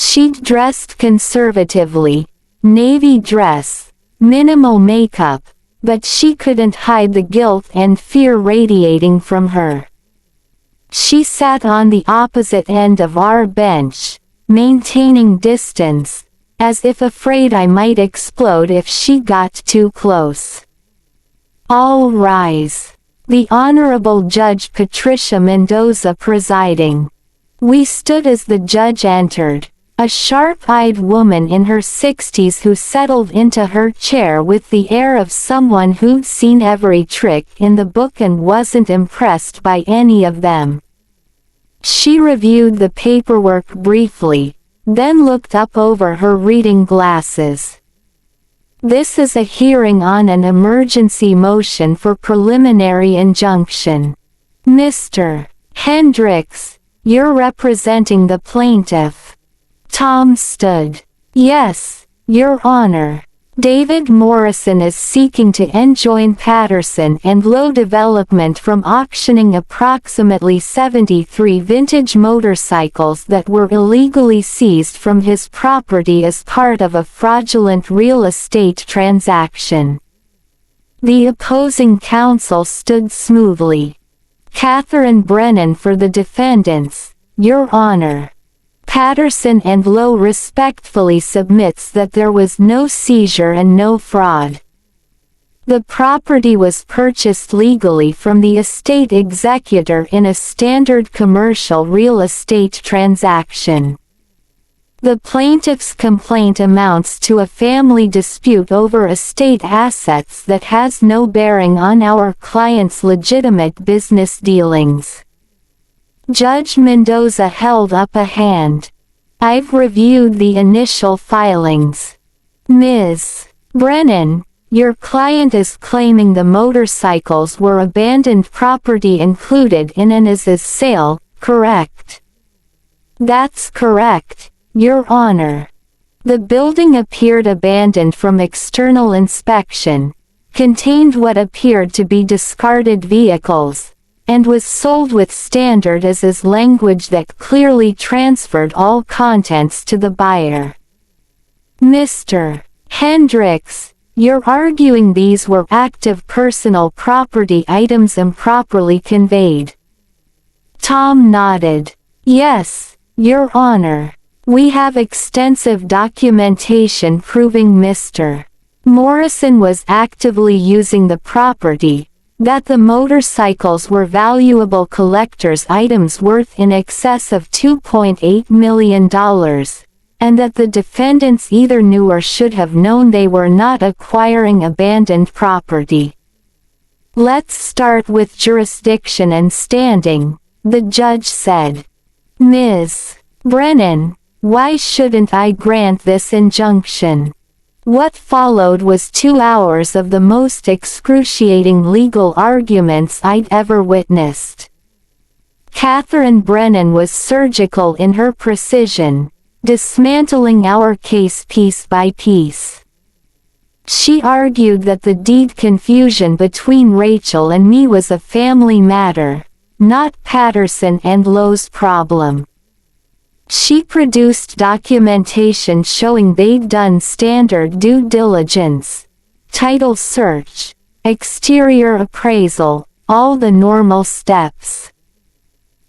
She'd dressed conservatively, navy dress, minimal makeup, but she couldn't hide the guilt and fear radiating from her. She sat on the opposite end of our bench, maintaining distance, as if afraid I might explode if she got too close. All rise. The Honorable Judge Patricia Mendoza presiding. We stood as the judge entered, a sharp-eyed woman in her 60s who settled into her chair with the air of someone who'd seen every trick in the book and wasn't impressed by any of them. She reviewed the paperwork briefly, then looked up over her reading glasses. This is a hearing on an emergency motion for preliminary injunction. Mr. Hendricks, you're representing the plaintiff. Tom stood. Yes, Your Honor. David Morrison is seeking to enjoin Patterson and Lowe Development from auctioning approximately 73 vintage motorcycles that were illegally seized from his property as part of a fraudulent real estate transaction. The opposing counsel stood smoothly. Catherine Brennan for the defendants, Your Honor. Patterson and Lowe respectfully submits that there was no seizure and no fraud. The property was purchased legally from the estate executor in a standard commercial real estate transaction. The plaintiff's complaint amounts to a family dispute over estate assets that has no bearing on our client's legitimate business dealings. Judge Mendoza held up a hand. I've reviewed the initial filings. Ms. Brennan, your client is claiming the motorcycles were abandoned property included in an as-is sale, correct? That's correct, Your Honor. The building appeared abandoned from external inspection, contained what appeared to be discarded vehicles, and was sold with standard as-is language that clearly transferred all contents to the buyer. Mr. Hendricks, you're arguing these were active personal property items improperly conveyed. Tom nodded. Yes, Your Honor. We have extensive documentation proving Mr. Morrison was actively using the property, that the motorcycles were valuable collector's items worth in excess of $2.8 million, and that the defendants either knew or should have known they were not acquiring abandoned property. Let's start with jurisdiction and standing, the judge said. Ms. Brennan, why shouldn't I grant this injunction? What followed was 2 hours of the most excruciating legal arguments I'd ever witnessed. Catherine Brennan was surgical in her precision, dismantling our case piece by piece. She argued that the deed confusion between Rachel and me was a family matter, not Patterson and Lowe's problem. She produced documentation showing they'd done standard due diligence, title search, exterior appraisal, all the normal steps.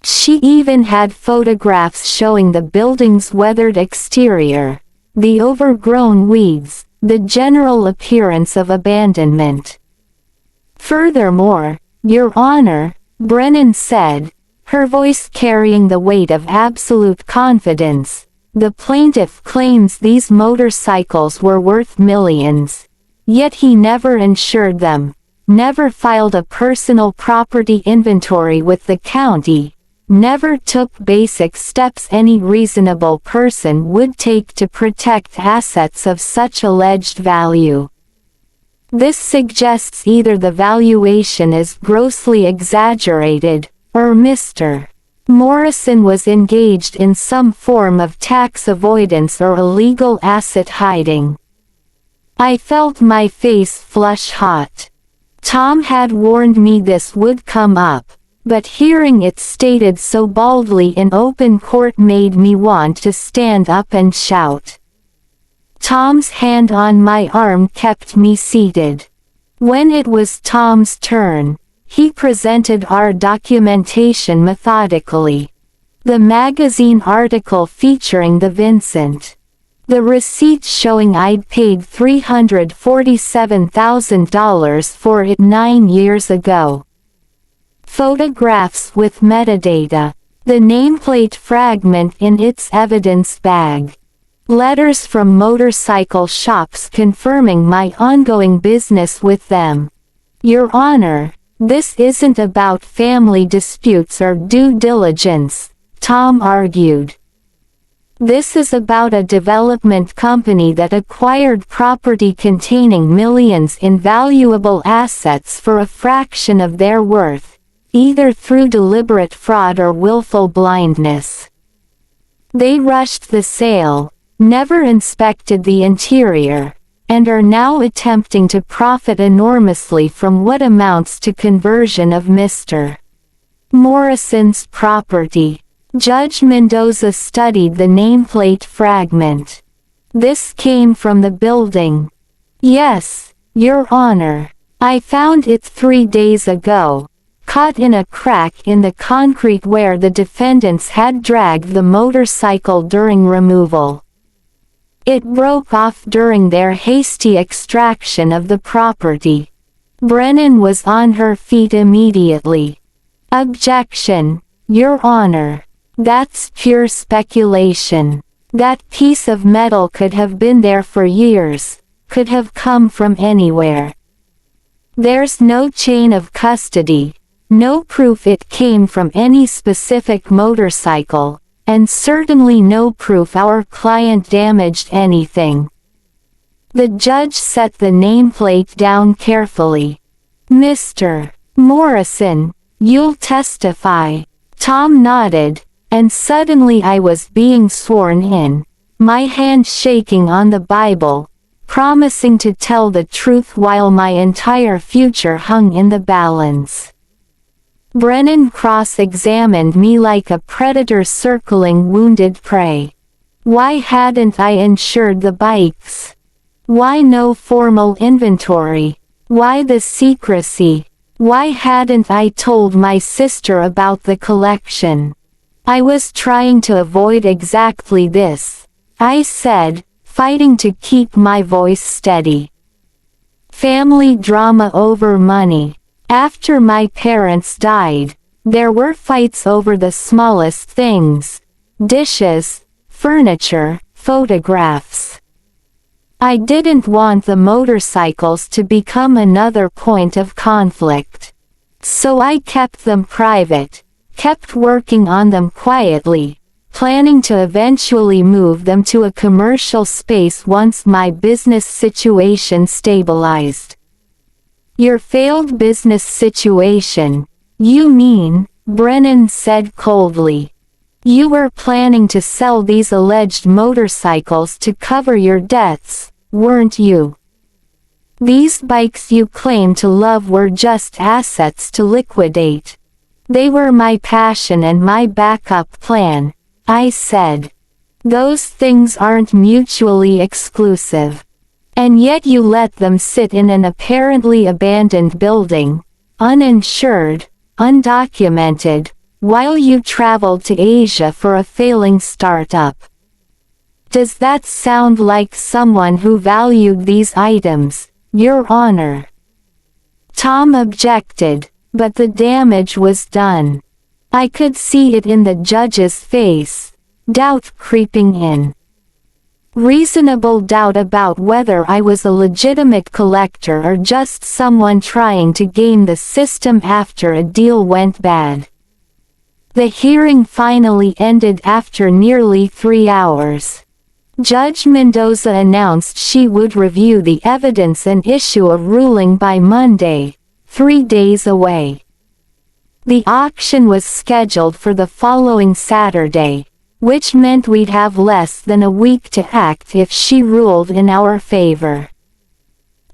She even had photographs showing the building's weathered exterior, the overgrown weeds, the general appearance of abandonment. Furthermore, Your Honor, Brennan said, her voice carrying the weight of absolute confidence, the plaintiff claims these motorcycles were worth millions. Yet he never insured them, never filed a personal property inventory with the county, never took basic steps any reasonable person would take to protect assets of such alleged value. This suggests either the valuation is grossly exaggerated, or Mr. Morrison was engaged in some form of tax avoidance or illegal asset hiding. I felt my face flush hot. Tom had warned me this would come up, but hearing it stated so baldly in open court made me want to stand up and shout. Tom's hand on my arm kept me seated. When it was Tom's turn, he presented our documentation methodically. The magazine article featuring the Vincent. The receipt showing I'd paid $347,000 for it 9 years ago. Photographs with metadata. The nameplate fragment in its evidence bag. Letters from motorcycle shops confirming my ongoing business with them. Your Honor, this isn't about family disputes or due diligence, Tom argued. This is about a development company that acquired property containing millions in valuable assets for a fraction of their worth, either through deliberate fraud or willful blindness. They rushed the sale, never inspected the interior, and are now attempting to profit enormously from what amounts to conversion of Mr. Morrison's property. Judge Mendoza studied the nameplate fragment. This came from the building. Yes, Your Honor. I found it 3 days ago, caught in a crack in the concrete where the defendants had dragged the motorcycle during removal. It broke off during their hasty extraction of the property. Brennan was on her feet immediately. Objection, Your Honor. That's pure speculation. That piece of metal could have been there for years, could have come from anywhere. There's no chain of custody, no proof it came from any specific motorcycle, and certainly no proof our client damaged anything. The judge set the nameplate down carefully. Mr. Morrison, you'll testify. Tom nodded, and suddenly I was being sworn in, my hand shaking on the Bible, promising to tell the truth while my entire future hung in the balance. Brennan cross-examined me like a predator circling wounded prey. Why hadn't I insured the bikes? Why no formal inventory? Why the secrecy? Why hadn't I told my sister about the collection? I was trying to avoid exactly this, I said, fighting to keep my voice steady. Family drama over money. After my parents died, there were fights over the smallest things: dishes, furniture, photographs. I didn't want the motorcycles to become another point of conflict. So I kept them private, kept working on them quietly, planning to eventually move them to a commercial space once my business situation stabilized. Your failed business situation, you mean, Brennan said coldly. You were planning to sell these alleged motorcycles to cover your debts, weren't you? These bikes you claim to love were just assets to liquidate. They were my passion and my backup plan, I said. Those things aren't mutually exclusive. And yet you let them sit in an apparently abandoned building, uninsured, undocumented, while you traveled to Asia for a failing startup. Does that sound like someone who valued these items, Your Honor? Tom objected, but the damage was done. I could see it in the judge's face, doubt creeping in. Reasonable doubt about whether I was a legitimate collector or just someone trying to game the system after a deal went bad. The hearing finally ended after nearly 3 hours. Judge Mendoza announced she would review the evidence and issue a ruling by Monday, 3 days away. The auction was scheduled for the following Saturday, which meant we'd have less than a week to act if she ruled in our favor.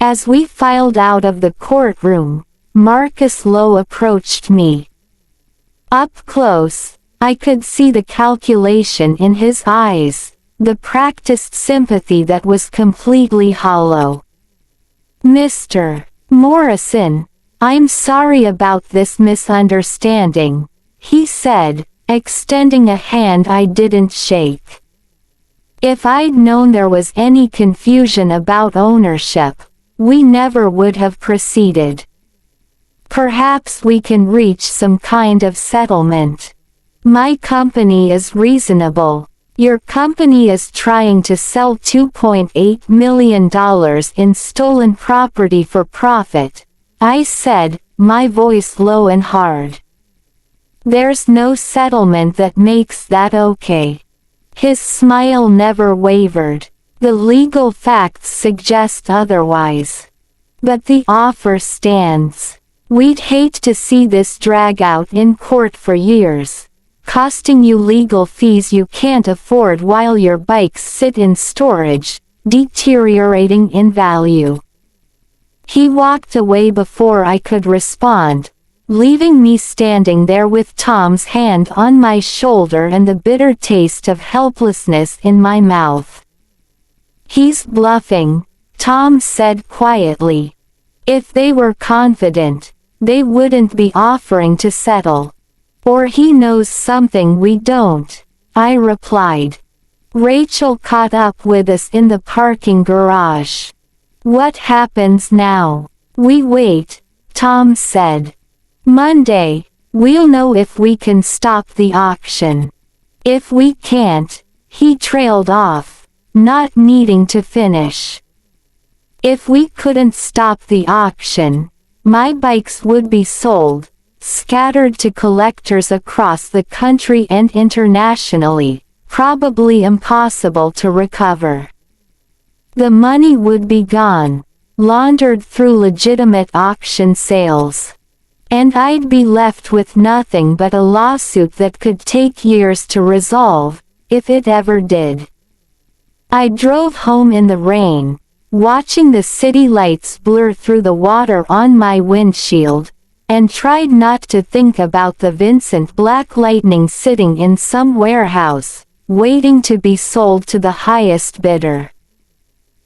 As we filed out of the courtroom, Marcus Lowe approached me. Up close, I could see the calculation in his eyes, the practiced sympathy that was completely hollow. "Mr. Morrison, I'm sorry about this misunderstanding," he said, extending a hand I didn't shake. "If I'd known there was any confusion about ownership, we never would have proceeded. Perhaps we can reach some kind of settlement. My company is reasonable. Your company is trying to sell $2.8 million in stolen property for profit," I said, my voice low and hard. "There's no settlement that makes that okay." His smile never wavered. "The legal facts suggest otherwise. But the offer stands. We'd hate to see this drag out in court for years, costing you legal fees you can't afford while your bikes sit in storage, deteriorating in value." He walked away before I could respond, leaving me standing there with Tom's hand on my shoulder and the bitter taste of helplessness in my mouth. "He's bluffing," Tom said quietly. "If they were confident, they wouldn't be offering to settle. Or he knows something we don't," I replied. "Rachel caught up with us in the parking garage. What happens now?" "We wait," Tom said. "Monday, we'll know if we can stop the auction. If we can't," he trailed off, not needing to finish. "If we couldn't stop the auction, my bikes would be sold, scattered to collectors across the country and internationally, probably impossible to recover. The money would be gone, laundered through legitimate auction sales. And I'd be left with nothing but a lawsuit that could take years to resolve, if it ever did." I drove home in the rain, watching the city lights blur through the water on my windshield, and tried not to think about the Vincent Black Lightning sitting in some warehouse, waiting to be sold to the highest bidder.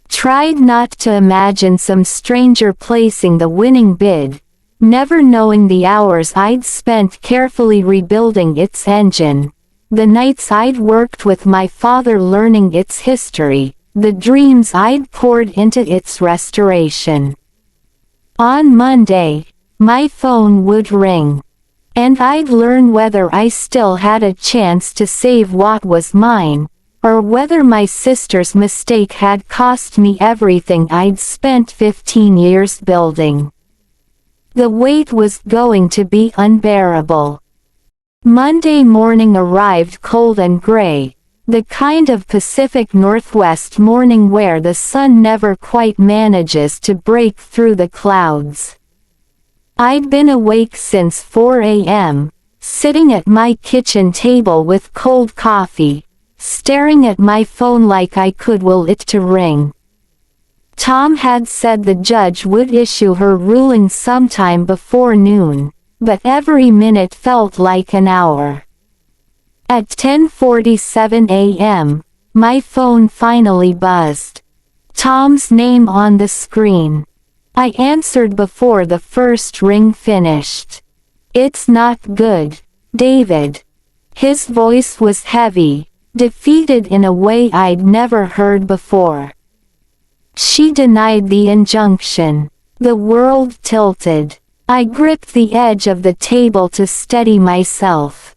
Tried not to imagine some stranger placing the winning bid, never knowing the hours I'd spent carefully rebuilding its engine, the nights I'd worked with my father learning its history, the dreams I'd poured into its restoration. On Monday, my phone would ring, and I'd learn whether I still had a chance to save what was mine, or whether my sister's mistake had cost me everything I'd spent 15 years building. The wait was going to be unbearable. Monday morning arrived cold and gray, the kind of Pacific Northwest morning where the sun never quite manages to break through the clouds. I'd been awake since 4 a.m., sitting at my kitchen table with cold coffee, staring at my phone like I could will it to ring. Tom had said the judge would issue her ruling sometime before noon, but every minute felt like an hour. At 10:47 a.m., my phone finally buzzed. Tom's name on the screen. I answered before the first ring finished. "It's not good, David." His voice was heavy, defeated in a way I'd never heard before. "She denied the injunction." The world tilted. I gripped the edge of the table to steady myself.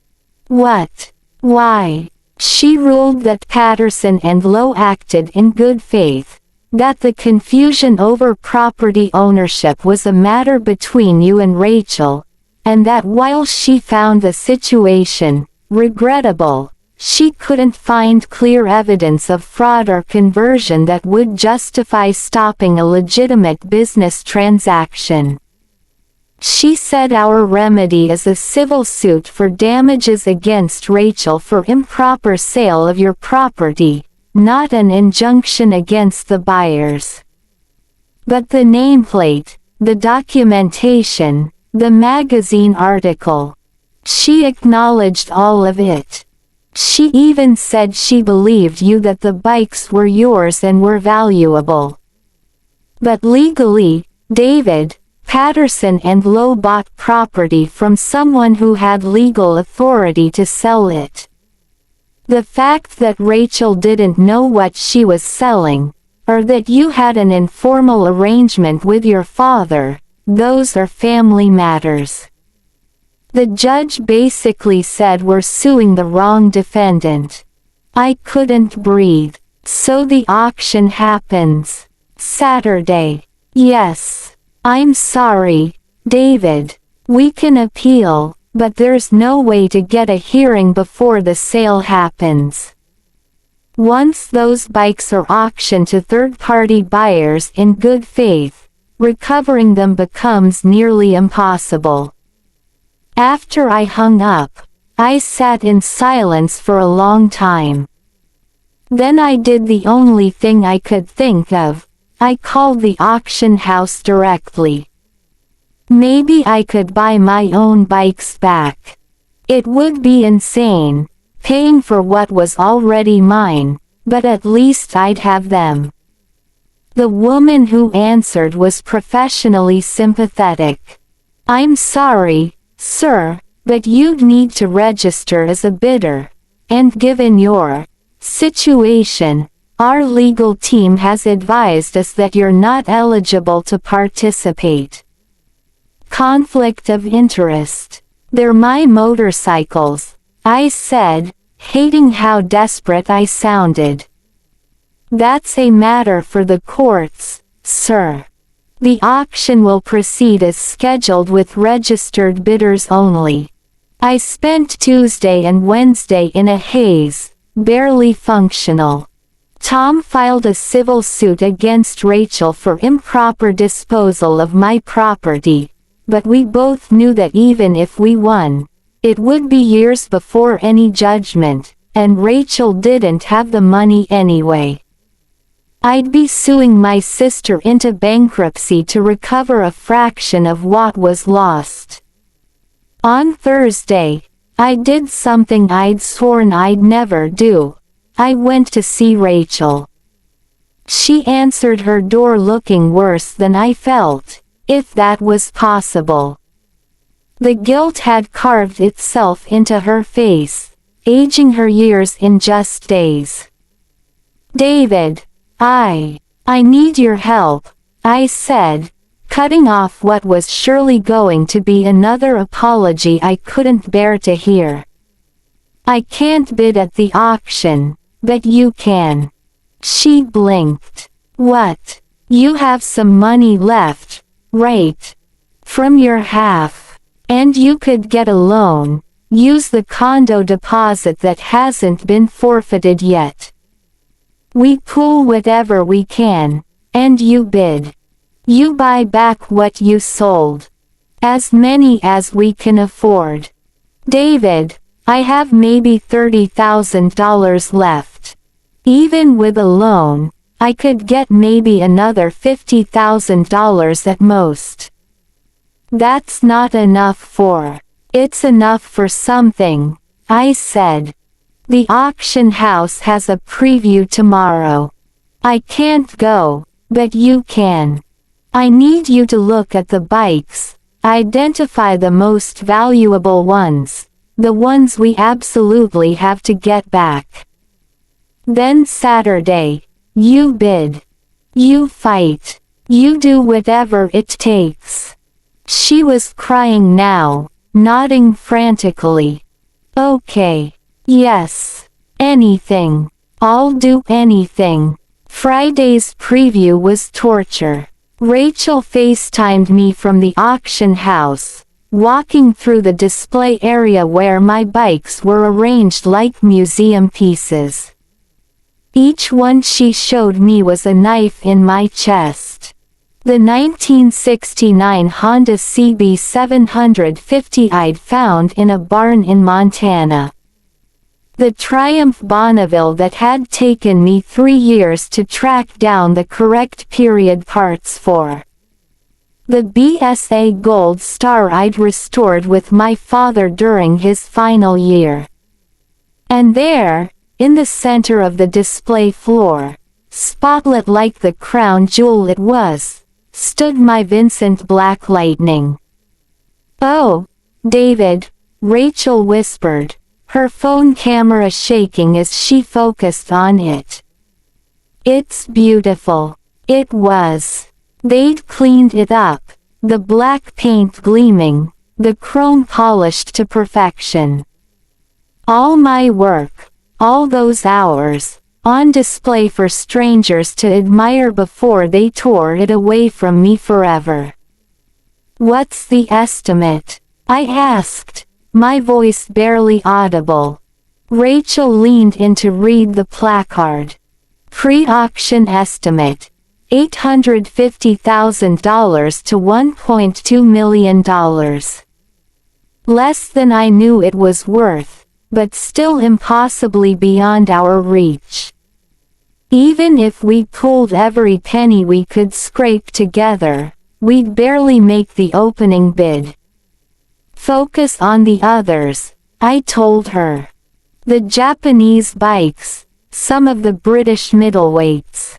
"What? Why?" "She ruled that Patterson and Lowe acted in good faith, that the confusion over property ownership was a matter between you and Rachel, and that while she found the situation regrettable, she couldn't find clear evidence of fraud or conversion that would justify stopping a legitimate business transaction. She said our remedy is a civil suit for damages against Rachel for improper sale of your property, not an injunction against the buyers. But the nameplate, the documentation, the magazine article, She acknowledged all of it. She even said she believed you that the bikes were yours and were valuable. But legally, David, Patterson and Lowe bought property from someone who had legal authority to sell it. The fact that Rachel didn't know what she was selling, or that you had an informal arrangement with your father, those are family matters. The judge basically said we're suing the wrong defendant. I couldn't breathe. So the auction happens. Saturday. Yes. I'm sorry, David. We can appeal, but there's no way to get a hearing before the sale happens. Once those bikes are auctioned to third-party buyers in good faith, recovering them becomes nearly impossible. After I hung up, I sat in silence for a long time. Then I did the only thing I could think of. I called the auction house directly. Maybe I could buy my own bikes back. It would be insane, paying for what was already mine, but at least I'd have them. The woman who answered was professionally sympathetic. I'm sorry, sir, but you'd need to register as a bidder, and given your situation, our legal team has advised us that you're not eligible to participate. Conflict of interest. They're my motorcycles, I said, hating how desperate I sounded. That's a matter for the courts, sir. The auction will proceed as scheduled with registered bidders only. I spent Tuesday and Wednesday in a haze, barely functional. Tom filed a civil suit against Rachel for improper disposal of my property, but we both knew that even if we won, it would be years before any judgment, and Rachel didn't have the money anyway. I'd be suing my sister into bankruptcy to recover a fraction of what was lost. On Thursday, I did something I'd sworn I'd never do. I went to see Rachel. She answered her door looking worse than I felt, if that was possible. The guilt had carved itself into her face, aging her years in just days. David, I need your help, I said, cutting off what was surely going to be another apology I couldn't bear to hear. I can't bid at the auction, but you can. She blinked. What? You have some money left, right? From your half. And you could get a loan, use the condo deposit that hasn't been forfeited yet. We pool whatever we can, and you bid. You buy back what you sold. As many as we can afford. David, I have maybe $30,000 left. Even with a loan, I could get maybe another $50,000 at most. That's not enough for. It's enough for something, I said. The auction house has a preview tomorrow. I can't go, but you can. I need you to look at the bikes, identify the most valuable ones, the ones we absolutely have to get back. Then Saturday, you bid. You fight. You do whatever it takes. She was crying now, nodding frantically. Okay. Yes. Anything. I'll do anything. Friday's preview was torture. Rachel FaceTimed me from the auction house, walking through the display area where my bikes were arranged like museum pieces. Each one she showed me was a knife in my chest. The 1969 Honda CB750 I'd found in a barn in Montana. The Triumph Bonneville that had taken me 3 years to track down the correct period parts for. The BSA Gold Star I'd restored with my father during his final year. And there, in the center of the display floor, spotlit like the crown jewel it was, stood my Vincent Black Lightning. "Oh, David," Rachel whispered, her phone camera shaking as she focused on it. "It's beautiful." It was. They'd cleaned it up, the black paint gleaming, the chrome polished to perfection. All my work, all those hours, on display for strangers to admire before they tore it away from me forever. "What's the estimate?" I asked, my voice barely audible. Rachel leaned in to read the placard. "Pre-auction estimate, $850,000 to $1.2 million. Less than I knew it was worth, but still impossibly beyond our reach. Even if we pulled every penny we could scrape together, we'd barely make the opening bid." "Focus on the others," I told her. "The Japanese bikes, some of the British middleweights.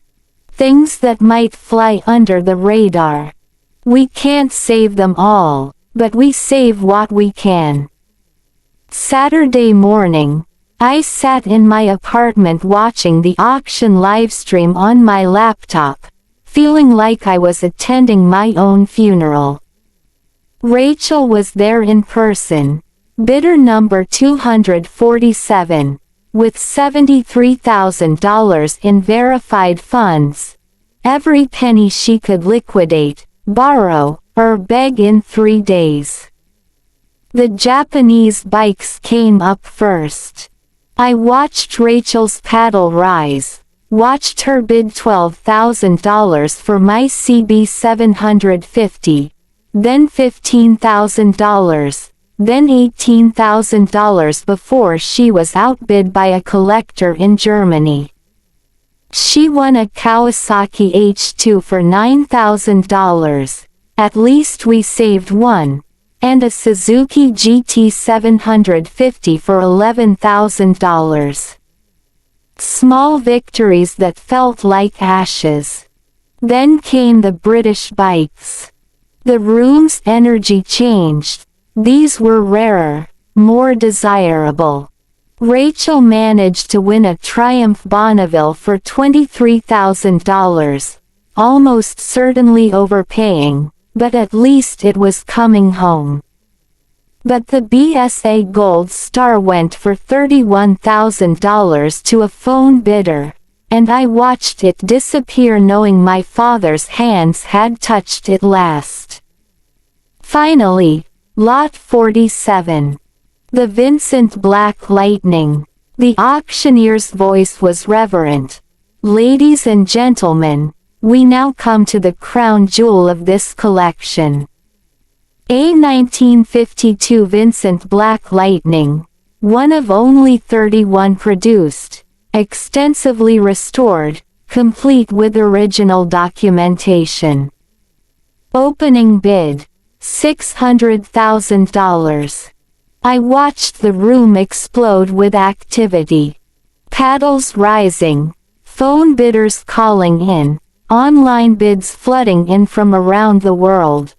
Things that might fly under the radar. We can't save them all, but we save what we can." Saturday morning, I sat in my apartment watching the auction livestream on my laptop, feeling like I was attending my own funeral. Rachel was there in person, bidder number 247, with $73,000 in verified funds, every penny she could liquidate, borrow, or beg in 3 days. The Japanese bikes came up first. I watched Rachel's paddle rise, watched her bid $12,000 for my CB750, then $15,000, then $18,000 before she was outbid by a collector in Germany. She won a Kawasaki H2 for $9,000, at least we saved one, and a Suzuki GT750 for $11,000. Small victories that felt like ashes. Then came the British bikes. The room's energy changed. These were rarer, more desirable. Rachel managed to win a Triumph Bonneville for $23,000, almost certainly overpaying, but at least it was coming home. But the BSA Gold Star went for $31,000 to a phone bidder, and I watched it disappear knowing my father's hands had touched it last. Finally, Lot 47. The Vincent Black Lightning. The auctioneer's voice was reverent. "Ladies and gentlemen, we now come to the crown jewel of this collection. A 1952 Vincent Black Lightning, one of only 31 produced, extensively restored, complete with original documentation. Opening bid, $600,000. I watched the room explode with activity. Paddles rising, phone bidders calling in, online bids flooding in from around the world.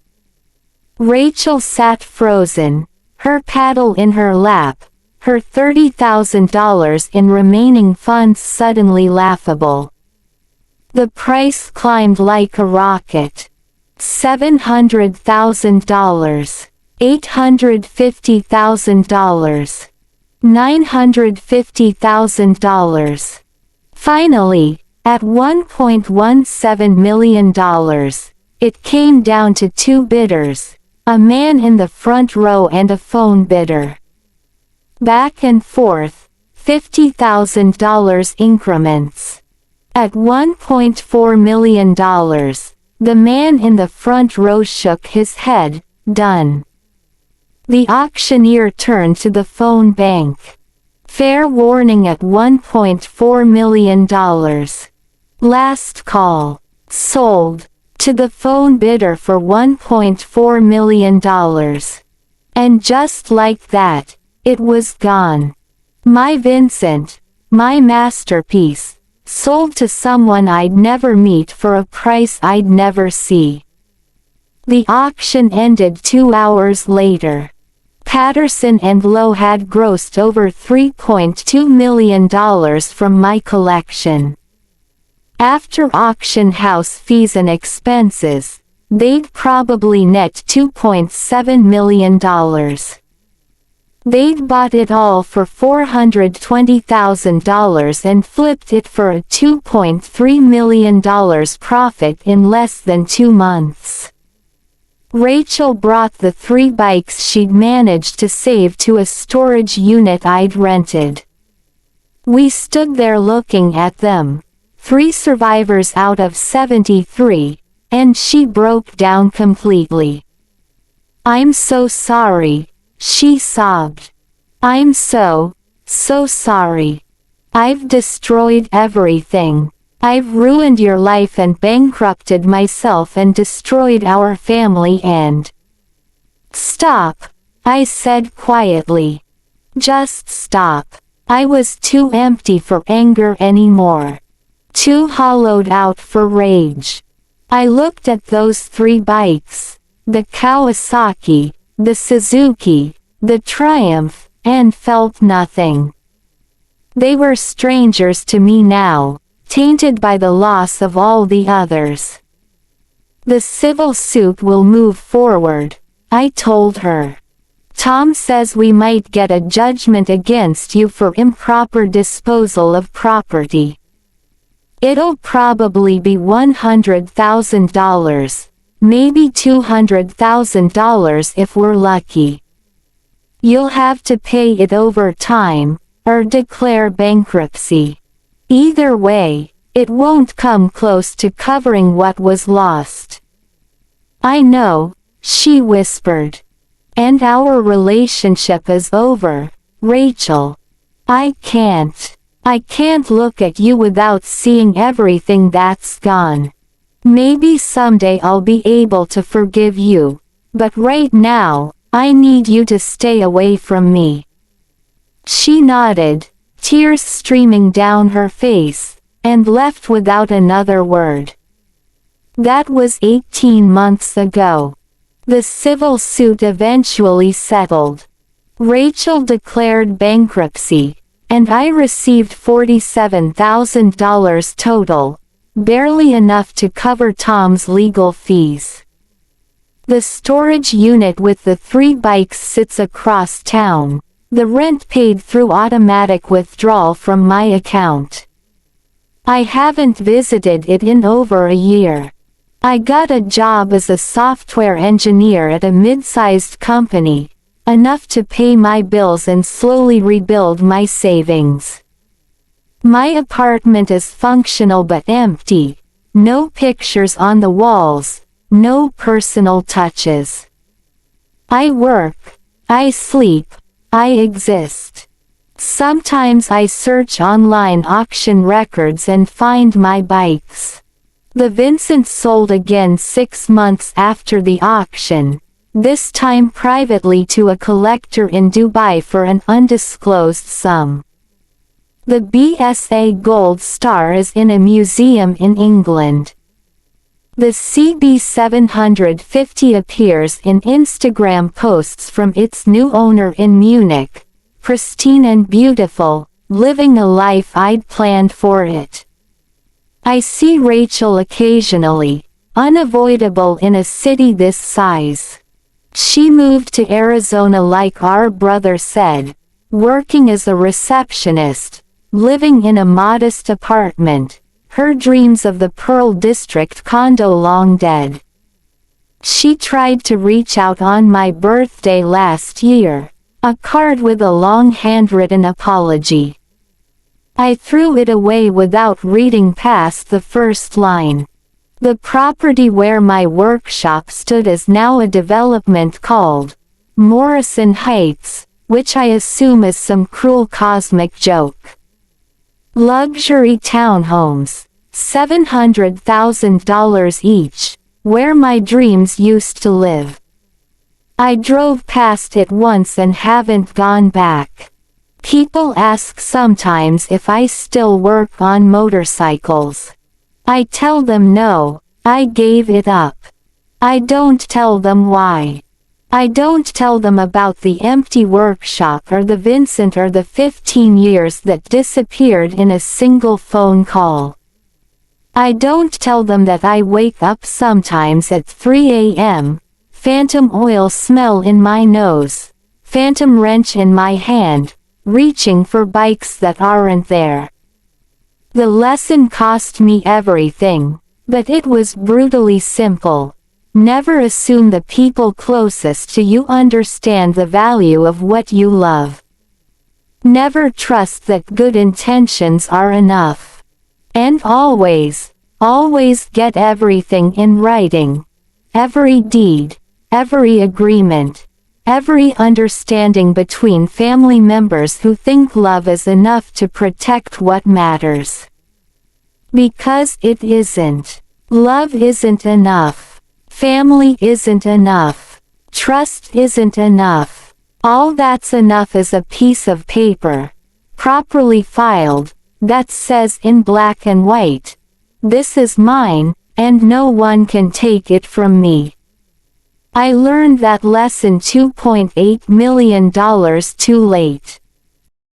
Rachel sat frozen, her paddle in her lap, her $30,000 in remaining funds suddenly laughable. The price climbed like a rocket. $700,000, $850,000, $950,000. Finally, at $1.17 million, it came down to 2 bidders, a man in the front row and a phone bidder. Back and forth, $50,000 increments. At $1.4 million, the man in the front row shook his head, done. The auctioneer turned to the phone bank. Fair warning at $1.4 million. Last call. Sold. to the phone bidder for $1.4 million. And just like that, it was gone. My Vincent, my masterpiece, sold to someone I'd never meet for a price I'd never see. The auction ended 2 hours later. Patterson and Lowe had grossed over $3.2 million from my collection. After auction house fees and expenses, they'd probably net $2.7 million. They'd bought it all for $420,000 and flipped it for a $2.3 million profit in less than 2 months. Rachel brought the 3 bikes she'd managed to save to a storage unit I'd rented. We stood there looking at them, 3 survivors out of 73, and she broke down completely. "I'm so sorry," she sobbed. "I'm so sorry. I've destroyed everything. I've ruined your life and bankrupted myself and destroyed our family and—" "Stop," I said quietly. "Just stop." I was too empty for anger anymore. Too hollowed out for rage. I looked at those 3 bikes, the Kawasaki, the Suzuki, the Triumph, and felt nothing. They were strangers to me now, tainted by the loss of all the others. "The civil suit will move forward," I told her. "Tom says we might get a judgment against you for improper disposal of property. It'll probably be $100,000, maybe $200,000 if we're lucky. You'll have to pay it over time, or declare bankruptcy. Either way, it won't come close to covering what was lost." "I know," she whispered. "And our relationship is over, Rachel. I can't look at you without seeing everything that's gone. Maybe someday I'll be able to forgive you, but right now, I need you to stay away from me." She nodded, tears streaming down her face, and left without another word. That was 18 months ago. The civil suit eventually settled. Rachel declared bankruptcy, and I received $47,000 total, barely enough to cover Tom's legal fees. The storage unit with the 3 bikes sits across town, the rent paid through automatic withdrawal from my account. I haven't visited it in over a year. I got a job as a software engineer at a mid-sized company, enough to pay my bills and slowly rebuild my savings. My apartment is functional but empty, no pictures on the walls, no personal touches. I work, I sleep, I exist. Sometimes I search online auction records and find my bikes. The Vincent sold again 6 months after the auction, this time privately to a collector in Dubai for an undisclosed sum. The BSA Gold Star is in a museum in England. The CB750 appears in Instagram posts from its new owner in Munich, pristine and beautiful, living a life I'd planned for it. I see Rachel occasionally, unavoidable in a city this size. She moved to Arizona like our brother said, working as a receptionist, living in a modest apartment, her dreams of the Pearl District condo long dead. She tried to reach out on my birthday last year, a card with a long handwritten apology. I threw it away without reading past the first line. The property where my workshop stood is now a development called Morrison Heights, which I assume is some cruel cosmic joke. Luxury townhomes, $700,000 each, where my dreams used to live. I drove past it once and haven't gone back. People ask sometimes if I still work on motorcycles. I tell them no, I gave it up. I don't tell them why. I don't tell them about the empty workshop or the Vincent or the 15 years that disappeared in a single phone call. I don't tell them that I wake up sometimes at 3 a.m., phantom oil smell in my nose, phantom wrench in my hand, reaching for bikes that aren't there. The lesson cost me everything, but it was brutally simple. Never assume the people closest to you understand the value of what you love. Never trust that good intentions are enough. And always get everything in writing. Every deed, every agreement, every understanding between family members who think love is enough to protect what matters. Because it isn't. Love isn't enough. Family isn't enough. Trust isn't enough. All that's enough is a piece of paper, properly filed, that says in black and white, "This is mine, and no one can take it from me." I learned that lesson $2.8 million too late.